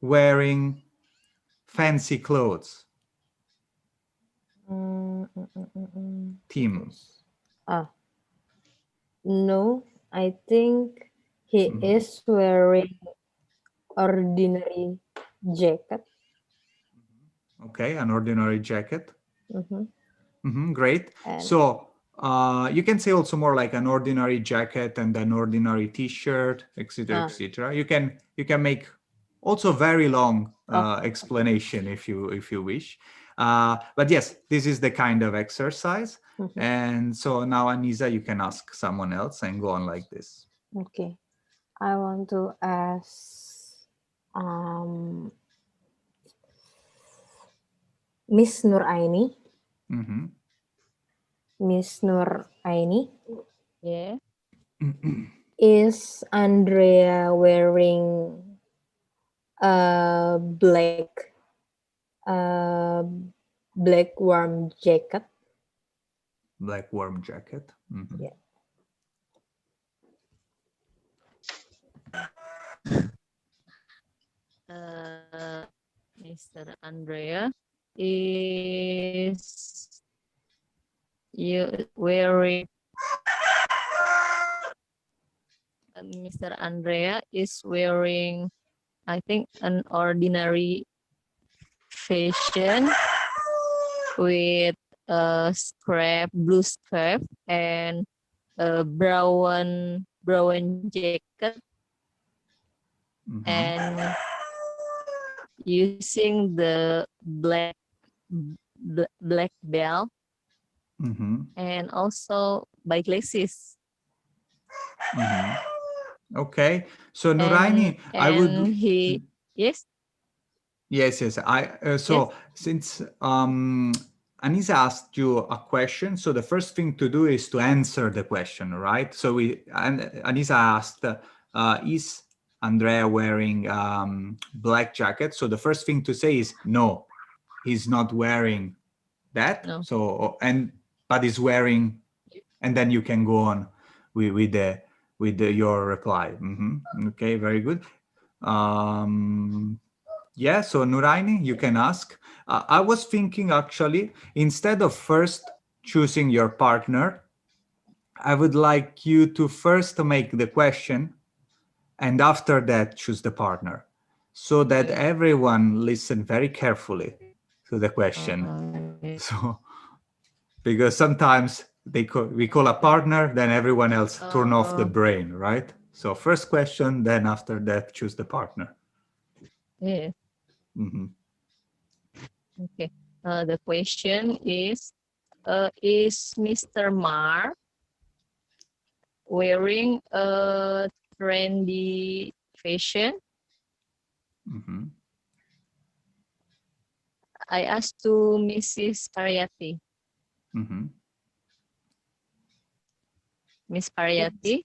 A: wearing fancy clothes? Tim.
H: No, I think he is wearing ordinary jacket.
A: Okay, an ordinary jacket. Great.
H: And
A: So you can say also more like an ordinary jacket and an ordinary T-shirt, etc., etc. You can make also very long explanation if you wish. But yes, this is the kind of exercise. And so now, Anisa, you can ask someone else and go on like this.
H: Okay, I want to ask Miss Nuraini.
A: Mm-hmm.
H: Miss Nuraini.
D: Yeah.
H: Is Andrea wearing a black warm jacket?
A: Black warm jacket. Mm-hmm.
H: Yeah.
D: Mr. Andrea is wearing Mr. Andrea is wearing, I think, an ordinary fashion with a blue scarf and a brown jacket, and using the black belt, and also by glasses.
A: Okay, so Nuraini, I would.
D: Yes.
A: Yes. So since Anisa asked you a question, so the first thing to do is to answer the question, right? So Anisa asked, is Andrea wearing black jacket? So the first thing to say is no, he's not wearing that.
D: No.
A: So but he's wearing, and then you can go on with your reply. Okay, very good. Yeah, so Nuraini, you can ask. I was thinking actually, instead of first choosing your partner, I would like you to first make the question and after that choose the partner, so that everyone listen very carefully to the question. So, because sometimes we call a partner, then everyone else turn off the brain, right? So first question, then after that choose the partner.
D: Yeah. Okay. The question is Mr. Mar wearing a trendy fashion? I asked to Mrs. Pariyati. Miss Pariyati?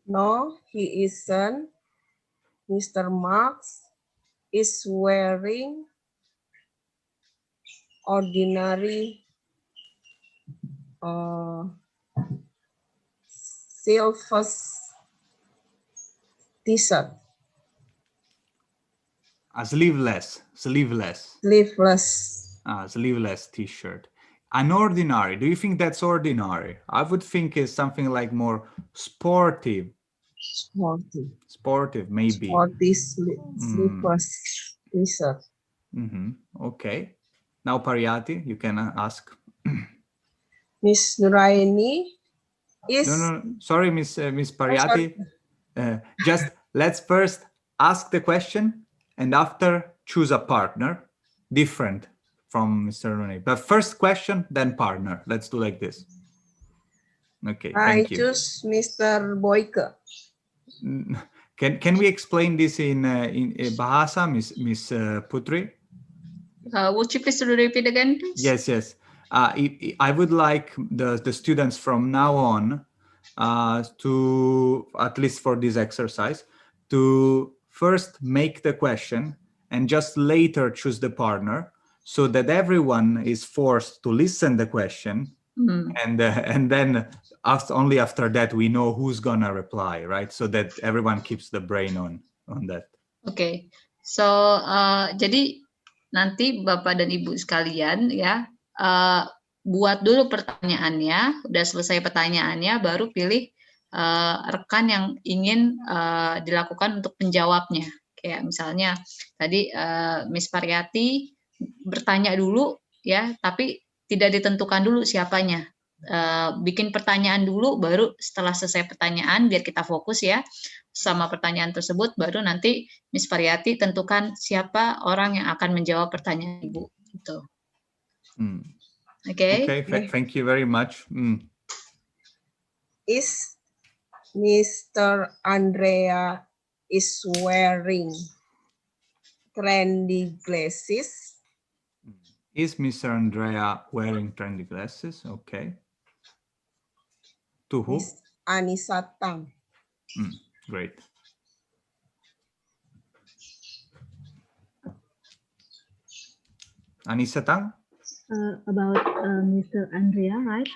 E: No, he isn't. Mr. Marx is wearing ordinary silver t-shirt.
A: A sleeveless t-shirt. An ordinary. Do you think that's ordinary? I would think it's something like more sportive. Sportive, maybe.
E: Sporty sleeveless t-shirt.
A: Okay. Now, Pariyati, you can ask.
E: Miss Nuraini is...
A: No. Sorry, Miss Pariyati. Just let's first ask the question and after choose a partner different from Mr. Rooney. But first question, then partner. Let's do like this. Okay, thank you.
E: I choose Mr. Boyke.
A: Can we explain this in Bahasa, Miss Putri?
B: Would you please repeat again, please?
A: Yes. I would like the students from now on to, at least for this exercise, to first make the question and just later choose the partner, so that everyone is forced to listen the question, and then only after that we know who's gonna reply, right? So that everyone keeps the brain on that.
B: Okay, so jadi nanti Bapak dan Ibu sekalian ya, buat dulu pertanyaannya, udah selesai pertanyaannya baru pilih rekan yang ingin dilakukan untuk penjawabnya. Kayak misalnya tadi Miss Pariyati bertanya dulu ya, tapi tidak ditentukan dulu siapanya. Bikin pertanyaan dulu, baru setelah selesai pertanyaan biar kita fokus ya sama pertanyaan tersebut, baru nanti Miss Pariyati tentukan siapa orang yang akan menjawab pertanyaan Ibu. Gitu.
A: Okay, thank you very much.
E: Is Mr. Andrea is wearing trendy glasses?
A: Is Mr. Andrea wearing trendy glasses? Okay. To who?
E: Miss Anissa Tang.
A: Great. Anissa Tang?
M: About Mr. Andrea, right?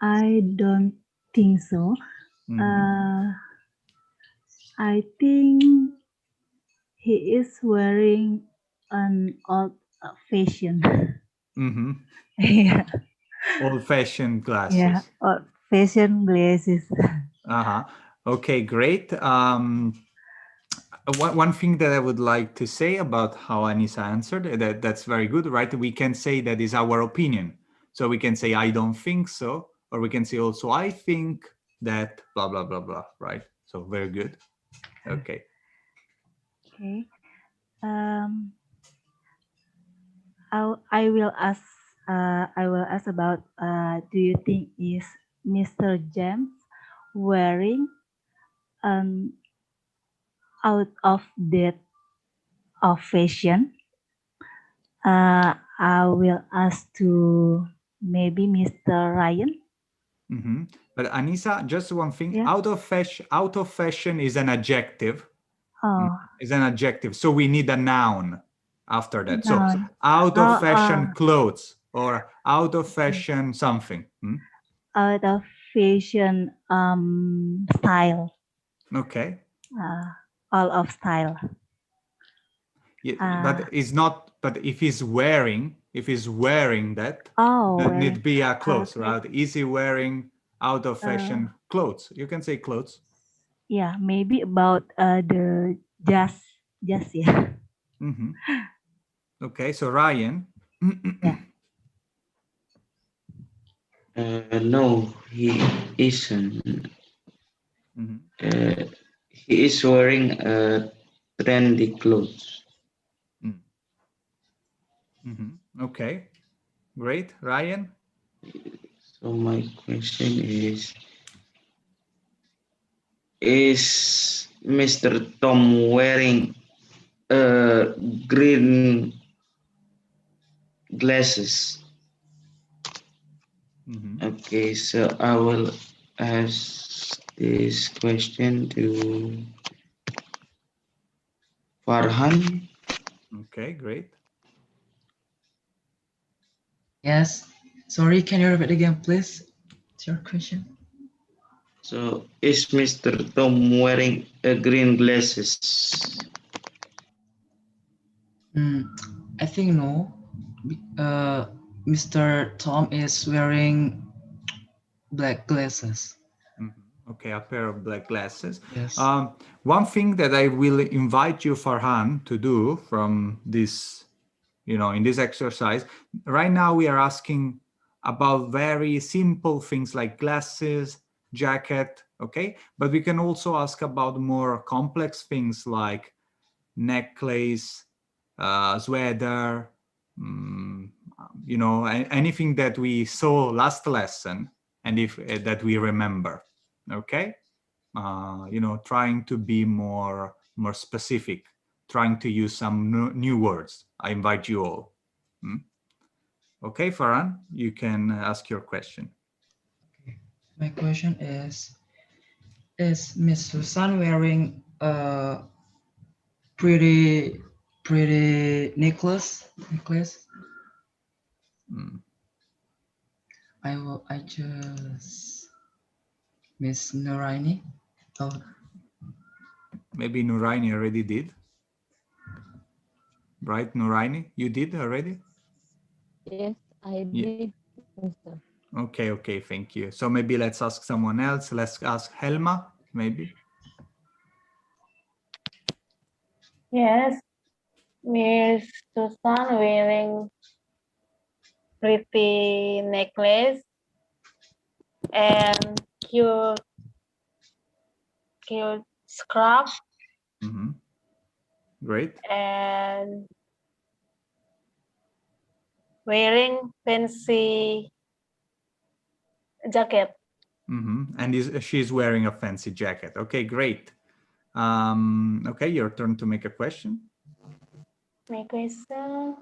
M: I don't think so. I think he is wearing an old fashion. Yeah.
A: Old-fashioned glasses.
M: Yeah, old-fashioned glasses.
A: Okay, great. One thing that I would like to say about how Anissa answered, that's very good, right? We can say that is our opinion. So we can say, I don't think so, or we can say also, I think that blah, blah, blah, blah, right? So very good. Okay.
M: Okay. I will ask about do you think is Mr. James wearing an out of date of fashion? I will ask to maybe Mr. Ryan.
A: But Anissa, just one thing,
M: Yeah.
A: out of fashion is an adjective.
M: Oh.
A: Is an adjective. So we need a noun after that.
M: Noun.
A: So out of fashion clothes or out of fashion something.
M: Out of fashion style.
A: Okay.
M: All of style.
A: Yeah, but it's not, but if he's wearing that, then it'd be a clothes, right? Is he wearing out of fashion clothes? You can say clothes.
M: Yeah, maybe about the jazz, yeah.
A: Okay, so Ryan.
M: Yeah.
K: No, he isn't. He is wearing trendy clothes.
A: Okay, great. Ryan?
K: So my question is Mr. Tom wearing green glasses? Okay, so I will ask this question to Farhan.
A: Okay, great.
J: Yes. Sorry, can you repeat again, please? It's your question.
K: So, is Mr. Tom wearing green glasses?
J: I think no. Mr. Tom is wearing black glasses.
A: Okay, a pair of black glasses.
J: Yes.
A: One thing that I will invite you, Farhan, to do from this, in this exercise, right now we are asking about very simple things like glasses, jacket, okay? But we can also ask about more complex things like necklace, sweater, anything that we saw last lesson and if that we remember, okay? Trying to be more specific, trying to use some new words. I invite you all. Okay, Farhan, you can ask your question.
J: My question is Miss Susan wearing a pretty necklace? I just Miss Nuraini.
A: Maybe Nuraini already did. Right, Nuraini? You did already?
D: Yes, I did, Mr.
A: Okay, thank you. So maybe let's ask someone else. Let's ask Helma, maybe.
G: Yes, Miss Susan wearing pretty necklace and cute scarf.
A: Great.
G: And wearing fancy jacket.
A: And she's wearing a fancy jacket. Okay, great. Okay, your turn to make a question.
G: My question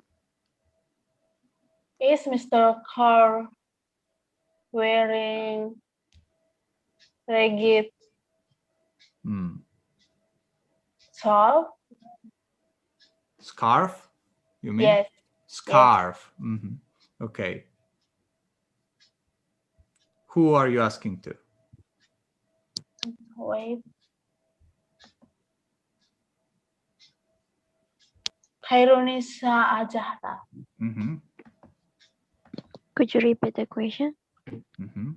G: is Mr. Carr wearing ragged shawl?
A: Scarf? You mean?
G: Yes.
A: Scarf. Okay. Who are you asking to?
G: Wait. Khairunisa Ajahta.
L: Could you repeat the question?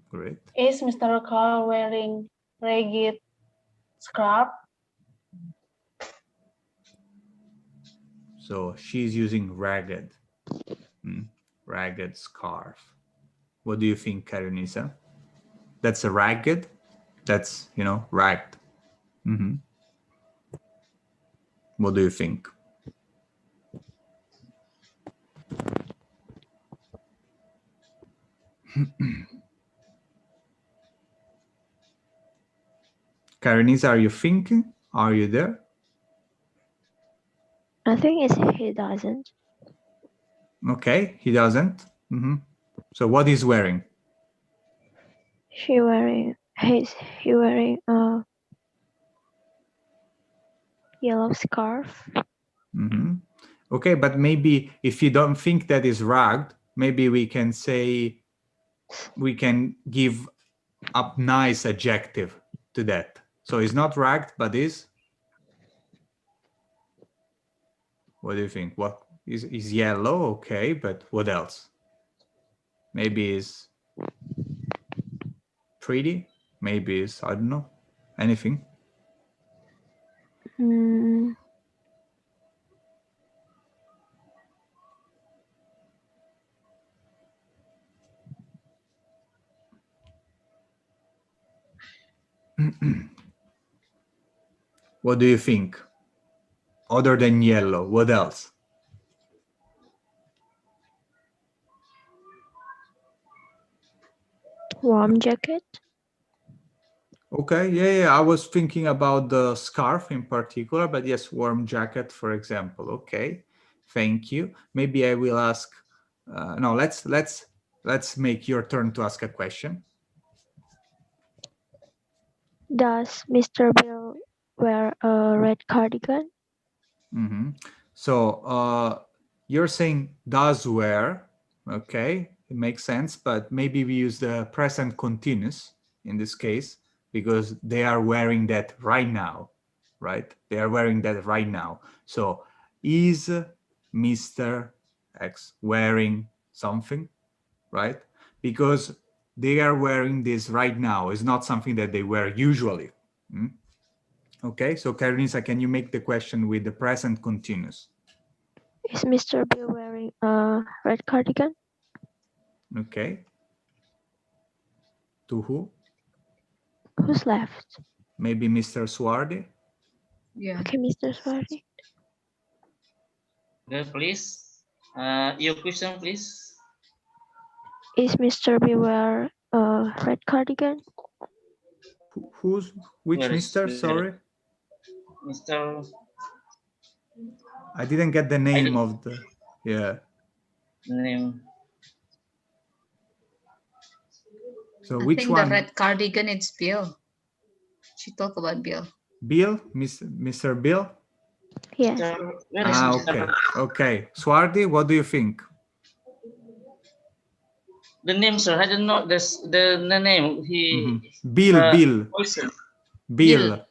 A: Great.
G: Is Mr. Carr wearing ragged scarf?
A: So she's using ragged. Ragged scarf. What do you think, Karunisa? That's a ragged? That's, ragged. What do you think? Karunisa, are you thinking? Are you there?
L: I think he doesn't.
A: Okay, he doesn't. So what he's wearing?
L: He's wearing a yellow scarf.
A: Okay, but maybe if you don't think that is ragged, maybe we can say, we can give a nice adjective to that. So it's not ragged, but is? What do you think? What is yellow? Okay, but what else? Maybe is pretty? Maybe is, I don't know, anything? What do you think? Other than yellow, what else?
L: Warm jacket.
A: Okay, yeah, I was thinking about the scarf in particular, but yes, warm jacket, for example. Okay, thank you. Maybe I will ask. No, let's make your turn to ask a question.
L: Does Mr. Bill wear a red cardigan?
A: So you're saying does wear. Okay, it makes sense, but maybe we use the present continuous in this case because they are wearing that right now, right? They are wearing that right now. So is Mr. X wearing something, right? Because they are wearing this right now. It's not something that they wear usually. Okay, so Karunisa, can you make the question with the present continuous?
L: Is Mr. Bill wearing a red cardigan?
A: Okay. To who?
L: Who's left?
A: Maybe Mr. Swardi?
B: Yeah.
L: Okay, Mr. Swardi.
F: Okay, please. Your question, please.
L: Is Mr. Bill wearing a red cardigan?
A: Which Mr.? Sorry?
F: Mr.
A: I didn't get the name of the,
F: name.
A: So
B: I
A: which
B: think
A: one?
B: the red cardigan, it's Bill. She talked about Bill.
A: Bill? Mr. Bill?
L: Yes.
A: Okay. Okay. Swardi, what do you think?
F: The name, sir. I don't know this. The name.
A: Bill.
F: Bill.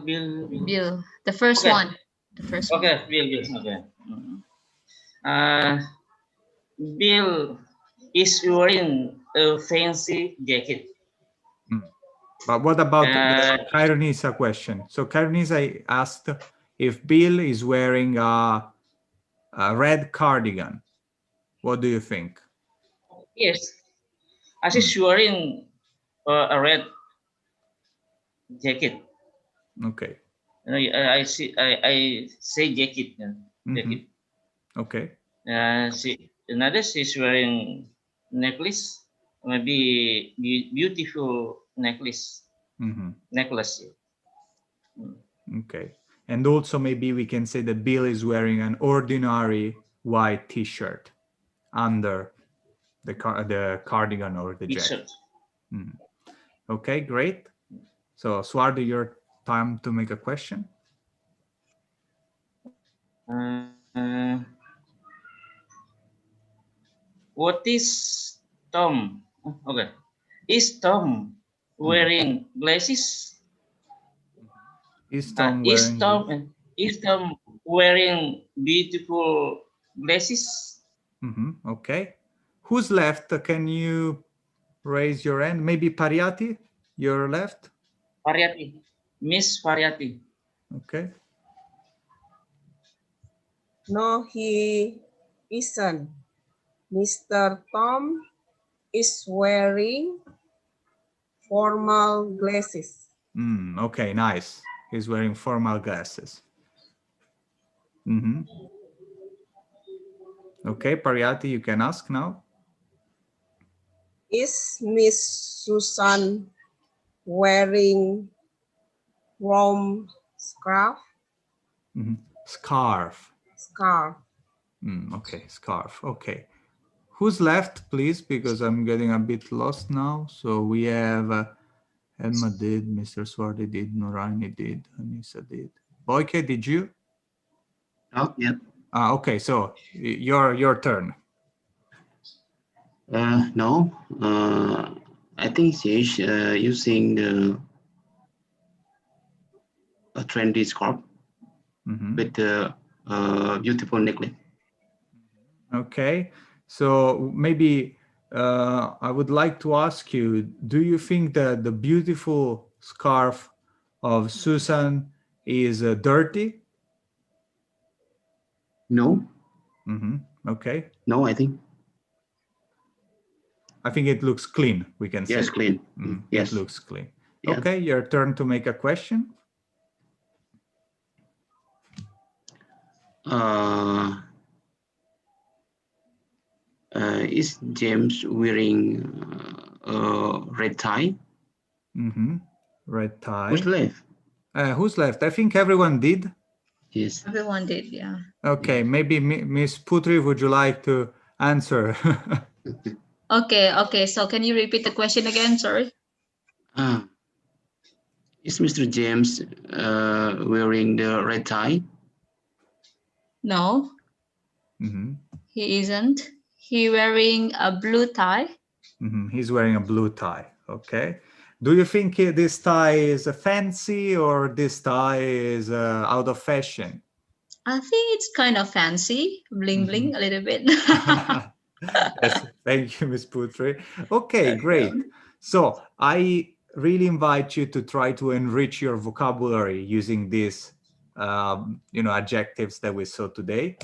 B: Bill. The first one. The first one.
F: Okay, Bill. Okay. Bill is wearing a fancy jacket.
A: But what about the Karunisa question? So Karunisa asked if Bill is wearing a red cardigan. What do you think?
F: Yes, I she's wearing a red jacket.
A: Okay.
F: I say jacket. Jacket.
A: Okay.
F: She's wearing necklace, maybe beautiful necklace. Necklace.
A: Okay. And also maybe we can say that Bill is wearing an ordinary white t-shirt under the cardigan or the jacket. Okay, great. So Swardi, your time to make a question.
F: What is Tom? Okay. Is Tom wearing glasses?
A: Is Tom wearing
F: Is Tom wearing beautiful glasses?
A: Okay. Who's left? Can you raise your hand? Maybe Pariati, your left?
F: Variety. Miss Variety.
A: Okay.
E: No, he isn't. Mr. Tom is wearing formal glasses.
A: Okay, nice. He's wearing formal glasses. Okay, Pariati, you can ask now.
E: Is Miss Susan wearing warm scarf?
A: Scarf.
E: Scarf.
A: Okay, scarf. Okay. Who's left, please? Because I'm getting a bit lost now. So we have Elma did, Mr. Swardi did, Noraini did, Anissa did. Boyke, did you?
C: Oh, yeah.
A: Okay, so your turn.
C: No, I think she's using a trendy scarf with a beautiful necklace.
A: Okay, so maybe I would like to ask you, do you think that the beautiful scarf of Susan is dirty?
C: No.
A: Okay.
C: No, I think
A: it looks clean, we can say.
C: Yes, clean. Yes.
A: It looks clean.
C: Yes.
A: Okay, your turn to make a question.
C: Is James wearing a red tie?
A: Red tie.
C: Who's left?
A: Who's left? I think everyone did.
C: Yes.
B: Everyone did, yeah.
A: Okay, maybe Miss Putri, would you like to answer?
B: Okay. So can you repeat the question again? Sorry.
C: Is Mr. James wearing the red tie?
B: No. He isn't. He wearing a blue tie.
A: He's wearing a blue tie. Okay. Do you think this tie is fancy or this tie is out of fashion?
B: I think it's kind of fancy, bling bling a little bit.
A: Yes, thank you, Ms. Putri. Okay, great. So I really invite you to try to enrich your vocabulary using these, adjectives that we saw today.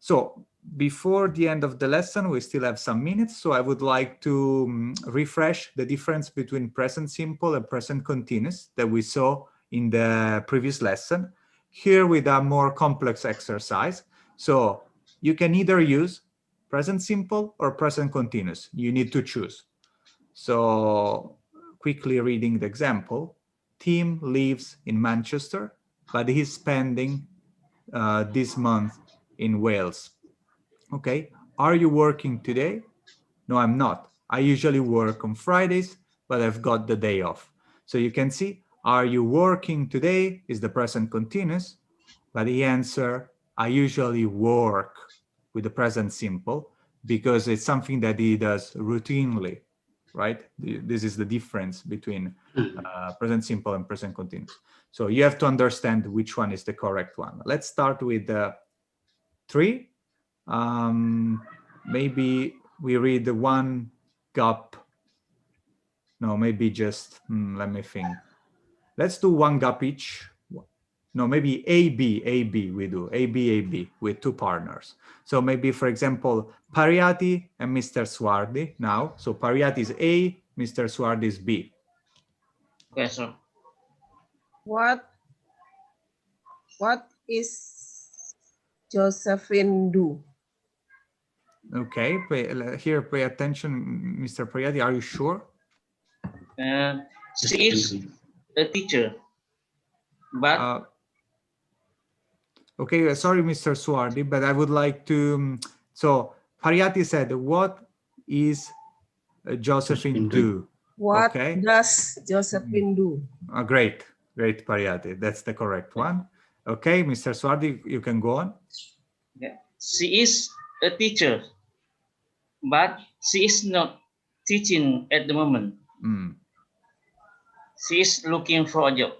A: So before the end of the lesson, we still have some minutes. So I would like to refresh the difference between present simple and present continuous that we saw in the previous lesson. Here with a more complex exercise. So you can either use present simple or present continuous. You need to choose. So quickly reading the example, Tim lives in Manchester, but he's spending this month in Wales. Okay, are you working today? No, I'm not. I usually work on Fridays, but I've got the day off. So you can see, are you working today is the present continuous, but the answer, I usually work with the present simple because it's something that he does routinely, right? This is the difference between present simple and present continuous. So you have to understand which one is the correct one. Let's start with 3. Maybe we read the one gap. No, maybe just, let me think. Let's do one gap each. No, maybe AB we do, AB with 2 partners. So maybe, for example, Pariati and Mr. Swardi now. So Pariati is A, Mr. Swardi is B.
F: Okay, sir.
E: What is Josephine do?
A: Okay, pay attention, Mr. Pariati, are you sure?
F: She is a teacher. But
A: okay, sorry, Mr. Swardi, but I would like to. So Pariyati said, "What is Josephine do?"
E: What
A: Okay.
E: does Josephine do?
A: Great, great, Pariyati. That's the correct one. Okay, Mr. Swardi, you can go on.
F: yeah, she is a teacher, but she is not teaching at the moment. She is looking for a job.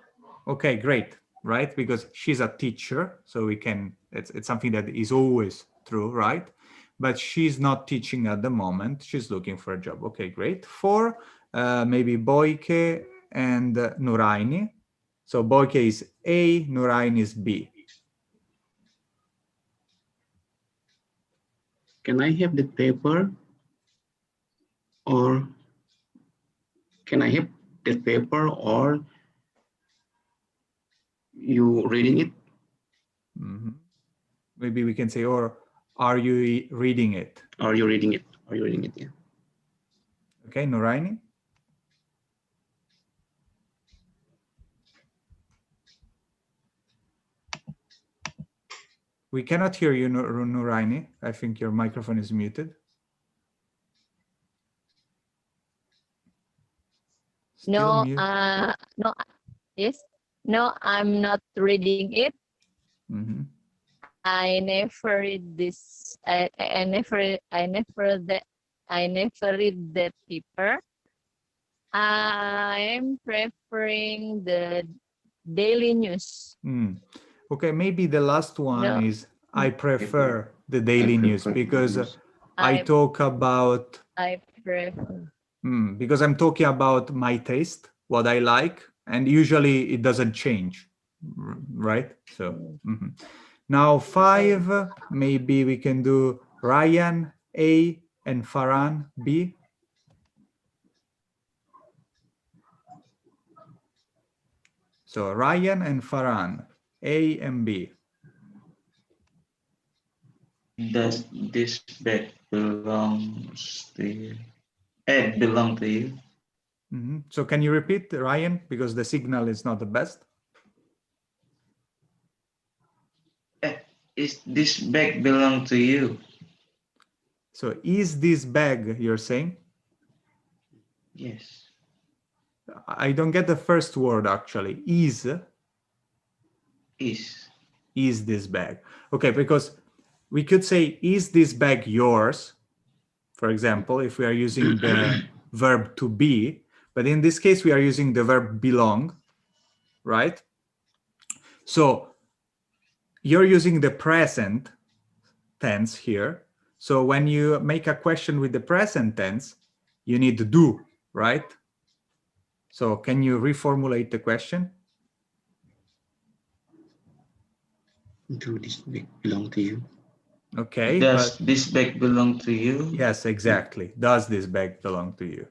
A: Okay, great, right? Because she's a teacher, so we can, it's something that is always true, right? But she's not teaching at the moment. She's looking for a job. Okay, great. For maybe Boyke and Nuraini. So Boyke is A, Nuraini is B.
C: Can I have the paper? Or can I have the paper, or you reading it?
A: Maybe we can say, or are you reading it?
C: Are you reading it? Are you reading it? Yeah.
A: Okay, Nuraini. We cannot hear you, Nuraini. I think your microphone is muted.
D: No, no, yes, no, I'm not reading it. I never read this. I never read that paper. I'm preferring the daily news.
A: Okay, maybe the last one is I prefer the daily news because I talk about.
D: I prefer.
A: Because I'm talking about my taste, what I like, and usually it doesn't change, right? So now 5, maybe we can do Ryan A and Farhan B. So Ryan and Farhan, A and B.
K: Does this bag belongs to you? Belong to you?
A: So can you repeat, Ryan, because the signal is not the best?
K: Is this bag belong to you?
A: So is this bag, you're saying?
K: Yes.
A: I don't get the first word actually. Is this bag? Okay, because we could say, is this bag yours? For example, if we are using the verb to be, but in this case, we are using the verb belong, right? So you're using the present tense here. So when you make a question with the present tense, you need to do, right? So can you reformulate the question?
C: Do this bag belong to you?
A: Okay.
K: Does this bag belong to you?
A: Yes, exactly. Does this bag belong to you?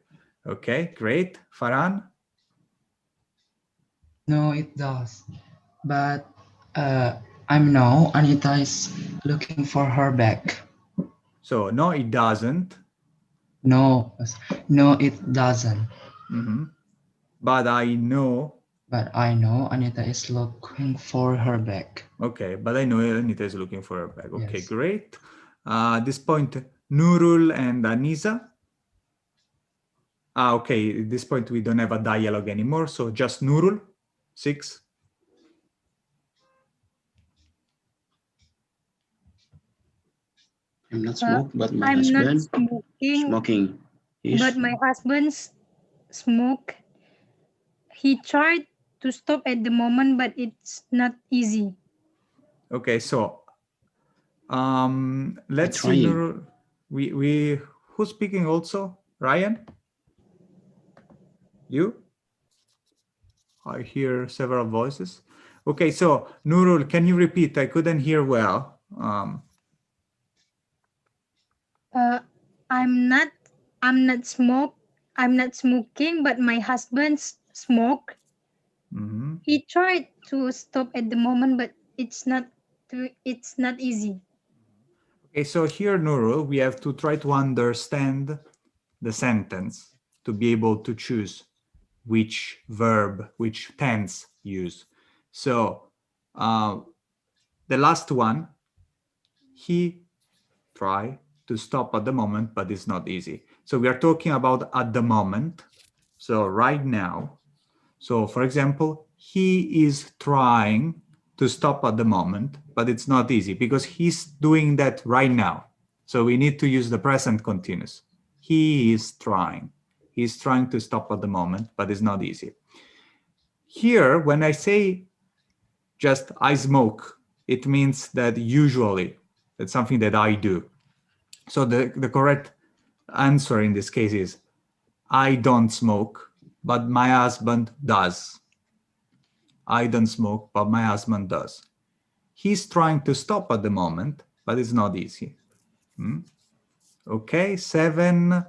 A: Okay, great. Farhan?
J: No, it does. But I know Anita is looking for her bag.
A: So no, it doesn't.
J: No, it doesn't.
A: But I know.
J: But I know Anita is looking for her bag.
A: Okay, but I know Anita is looking for her bag. Okay,
J: Yes.
A: great. At this point, Nurul and Anisa. Okay, at this point, we don't have a dialogue anymore. So just Nurul, 6.
C: I'm not smoke, but my
I: I'm not
C: husband
I: smoking.
C: Yes.
I: But my husband's smoke. He tried to stop at the moment, but it's not easy.
A: Okay, so let's see, Nurul. Who's speaking also? Ryan? You? I hear several voices. Okay, so Nurul, can you repeat? I couldn't hear well.
I: I'm not smoking, but my husband's smoke. He tried to stop at the moment, but it's not easy.
A: Okay, so here, Nurul, we have to try to understand the sentence to be able to choose which verb, which tense use. So the last one, he try to stop at the moment, but it's not easy. So we are talking about at the moment. So right now. So for example, he is trying to stop at the moment, but it's not easy because he's doing that right now. So we need to use the present continuous. He is trying. He's trying to stop at the moment, but it's not easy. Here, when I say just I smoke, it means that usually that's something that I do. So the correct answer in this case is I don't smoke, but my husband does. I don't smoke, but my husband does. He's trying to stop at the moment, but it's not easy. Okay, 7.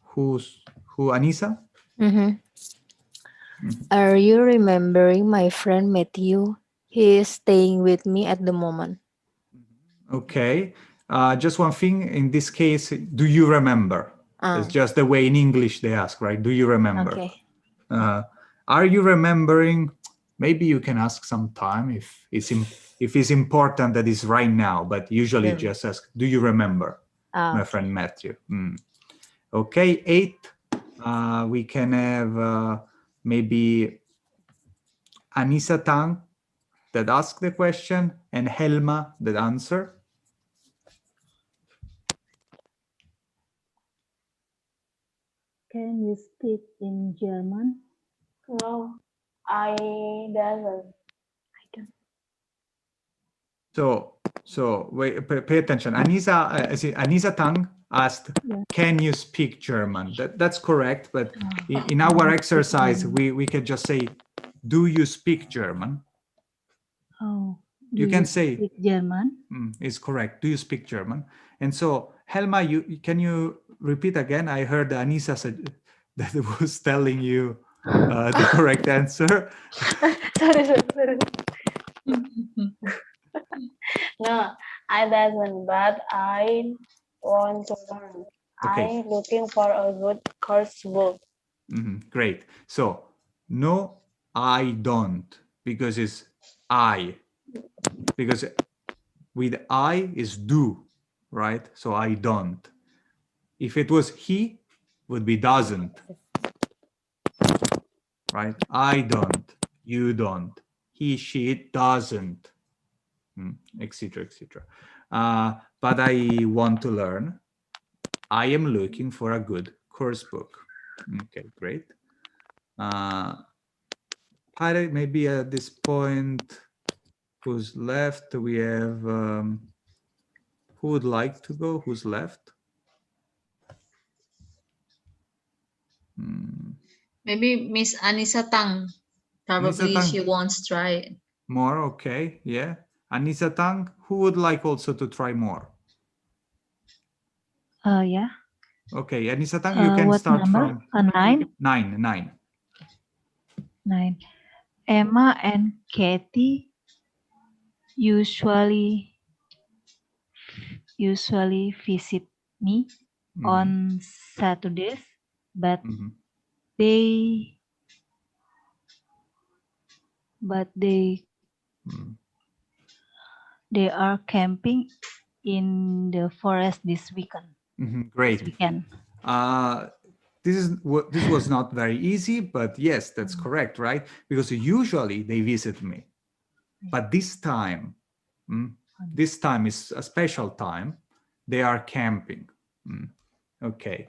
A: Who, Anissa?
H: Are you remembering my friend Matthew? He is staying with me at the moment.
A: Okay, just one thing, in this case, do you remember? It's just the way in English they ask, right? Do you remember?
H: Okay.
A: Are you remembering? Maybe you can ask sometime if it's important that it's right now, but usually just ask, do you remember my friend Matthew? Okay, 8, we can have maybe Anissa Tang that asked the question and Helma that answer.
M: Can you speak in German?
G: No, I doesn't.
A: So wait, pay attention. Anissa Tang asked, can you speak German? That's correct, but in our exercise, we can just say, do you speak German?
M: Oh,
A: you can say
M: speak German?
A: Is correct. Do you speak German? And so, Helma, can you repeat again? I heard Anissa said that was telling you the correct answer.
G: sorry. No, I doesn't, but I want to learn.
A: Okay.
G: I'm looking for a good course book.
A: Great. So, no, I don't, because it's I. Because with I is do, right? So I don't. If it was he, would be doesn't. Right? I don't, you don't, he, she doesn't, etc., etc. But I want to learn. I am looking for a good course book. Okay, great. Maybe at this point, who's left? We have, who would like to go? Who's left?
B: Maybe Miss Anissa Tang. Probably
A: Tang.
B: she wants to try it.
A: More, okay, yeah. Anissa Tang, who would like also to try more?
M: Yeah.
A: Okay, Anissa Tang, you can
M: What
A: start
M: number?
A: from
M: 9?
A: 9.
M: 9. Emma and Katie usually visit me on Saturdays, but they are camping in the forest this weekend.
A: Great.
M: This weekend.
A: This was not very easy, but yes, that's correct, right? Because usually they visit me, but this time is a special time. They are camping. Okay.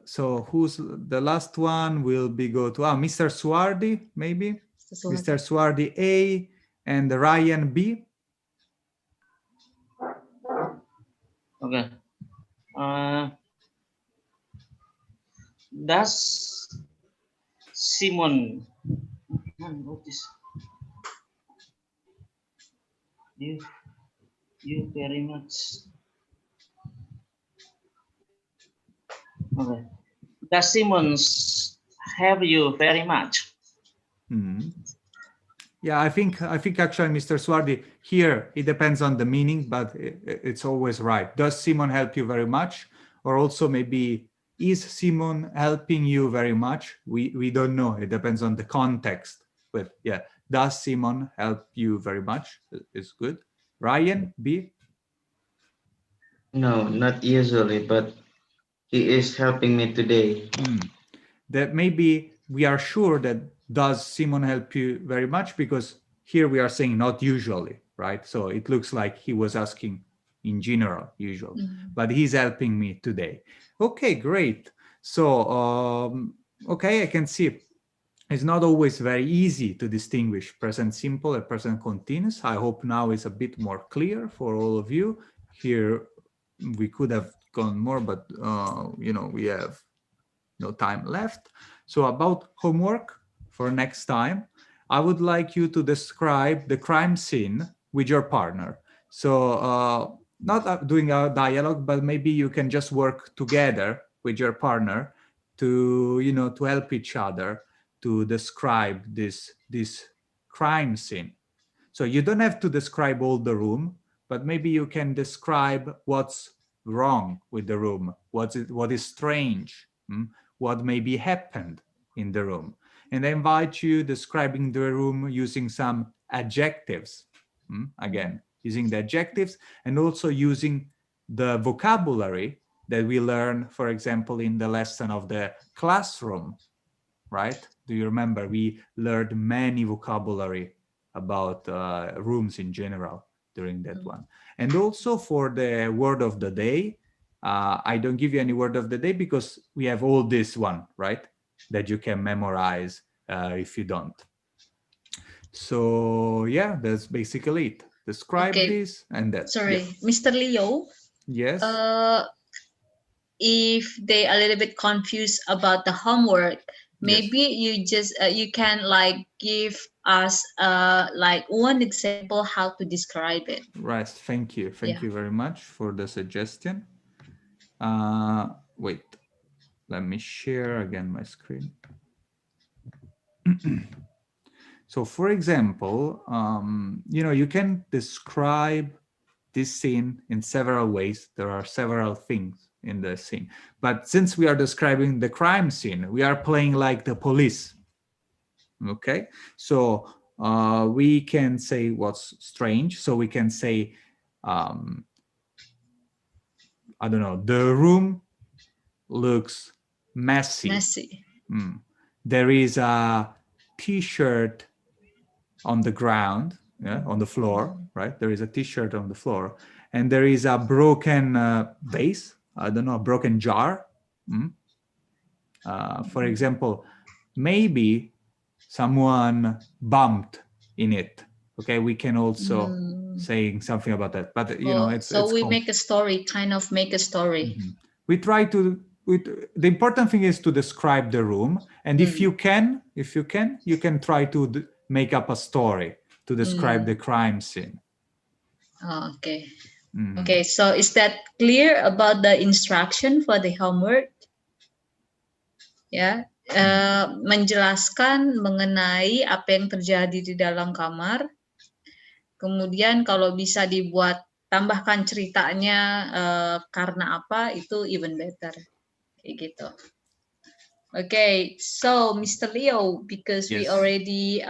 A: So who's the last one? Will be go to Mr. Suardi, maybe Mr. Suardi A and Ryan B.
F: Okay. Does Simon notice you very much? Okay. Does Simon's have you very much?
A: Yeah, I think actually, Mr. Suardi, here it depends on the meaning, but it's always right. Does Simon help you very much? Or also maybe is Simon helping you very much? We don't know. It depends on the context. But yeah, does Simon help you very much? Is good. Ryan, B?
K: No, not usually, but he is helping me today.
A: That maybe we are sure that does Simon help you very much, because here we are saying not usually, right? So it looks like he was asking in general, usual, but he's helping me today. Okay, great. So, okay, I can see it's not always very easy to distinguish present simple and present continuous. I hope now it's a bit more clear for all of you. Here we could have gone more, but you know, we have no time left. So about homework for next time, I would like you to describe the crime scene with your partner. So not doing a dialogue, but maybe you can just work together with your partner to, you know, to help each other to describe this crime scene. So you don't have to describe all the room, but maybe you can describe what's wrong with the room, what is strange, what maybe happened in the room. And I invite you describing the room using some adjectives, again, using the adjectives and also using the vocabulary that we learn, for example, in the lesson of the classroom, right? Do you remember? We learned many vocabulary about rooms in general during that one. And also for the word of the day, I don't give you any word of the day because we have all this one, right? That you can memorize if you don't. So yeah, that's basically it. Describe this and that.
B: Sorry,
A: yeah.
B: Mr. Leo.
A: Yes.
B: If they are a little bit confused about the homework, maybe you just you can like give us like one example how to describe it.
A: Right. Thank you. Thank you very much for the suggestion. Wait, let me share again my screen. So for example, you know, you can describe this scene in several ways. There are several things in the scene, but since we are describing the crime scene, we are playing like the police. Okay, so we can say what's strange. So we can say, I don't know, the room looks messy. There is a t-shirt on the ground, on the floor, right? There is a t-shirt on the floor, and there is a broken vase, I don't know, a broken jar. For example, maybe someone bumped in it. Okay, we can also saying something about that, but you know, it's
B: we make a story, kind of make a story.
A: We try to. The important thing is to describe the room, and if you can, you can try to make up a story to describe the crime scene.
B: Okay. Okay, so is that clear about the instruction for the homework? Ya, menjelaskan mengenai apa yang terjadi di dalam kamar. Kemudian kalau bisa dibuat tambahkan ceritanya karena apa, itu even better. Kayak gitu. Okay, so Mr. Leo, because we already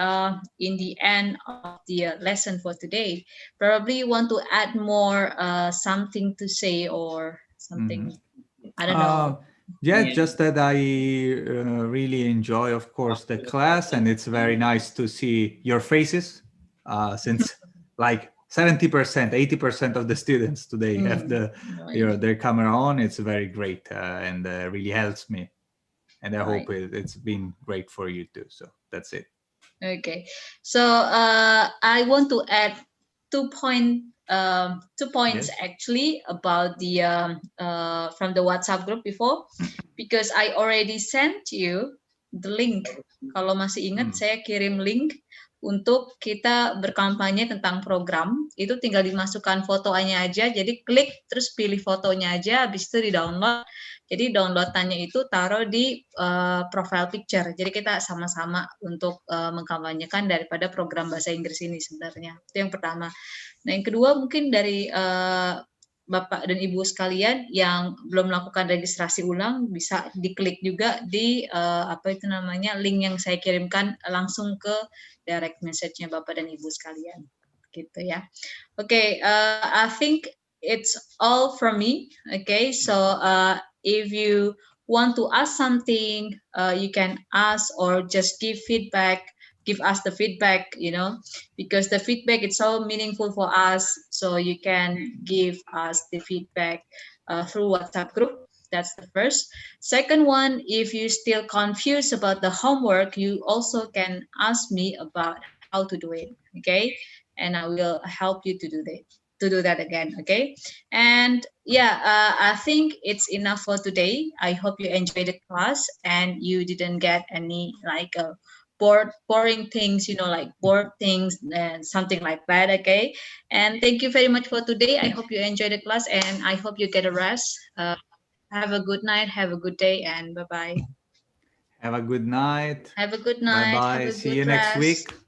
B: in the end of the lesson for today, probably you want to add more something to say or something. I don't know.
A: Yeah, just that I really enjoy, of course, the class, and it's very nice to see your faces since like 70%, 80% of the students today have their camera on. It's very great and really helps me. And I hope it's been great for you too. So that's it.
B: Okay. So I want to add 2 points actually about the from the WhatsApp group before, because I already sent you the link. Kalau masih ingat, saya kirim link untuk kita berkampanye tentang program. Itu tinggal dimasukkan fotonya aja. Jadi klik terus pilih fotonya aja, habis itu di-download. Jadi downloadannya itu taruh di profile picture. Jadi kita sama-sama untuk mengkampanyekan daripada program bahasa Inggris ini sebenarnya. Itu yang pertama. Nah, yang kedua mungkin dari Bapak dan Ibu sekalian yang belum melakukan registrasi ulang, bisa diklik juga di apa itu namanya, link yang saya kirimkan langsung ke direct message-nya Bapak dan Ibu sekalian. Gitu ya. Okay, I think it's all from me. Okay, so if you want to ask something, you can ask or just give feedback. Give us the feedback, you know, because the feedback is so meaningful for us. So you can give us the feedback through WhatsApp group. That's the first. Second one, if you still confused about the homework, you also can ask me about how to do it. Okay, and I will help you to do that. Again, okay? And yeah, I think it's enough for today. I hope you enjoyed the class and you didn't get any like boring things, you know, like bored things and something like that. Okay, and thank you very much for today. I hope you enjoy the class and I hope you get a rest. Have a good night, have a good day, and bye bye.
A: Have a good night.
B: Have a good
A: Bye
B: night.
A: bye.
B: Have a
A: See
B: good
A: you next
B: rest.
A: week.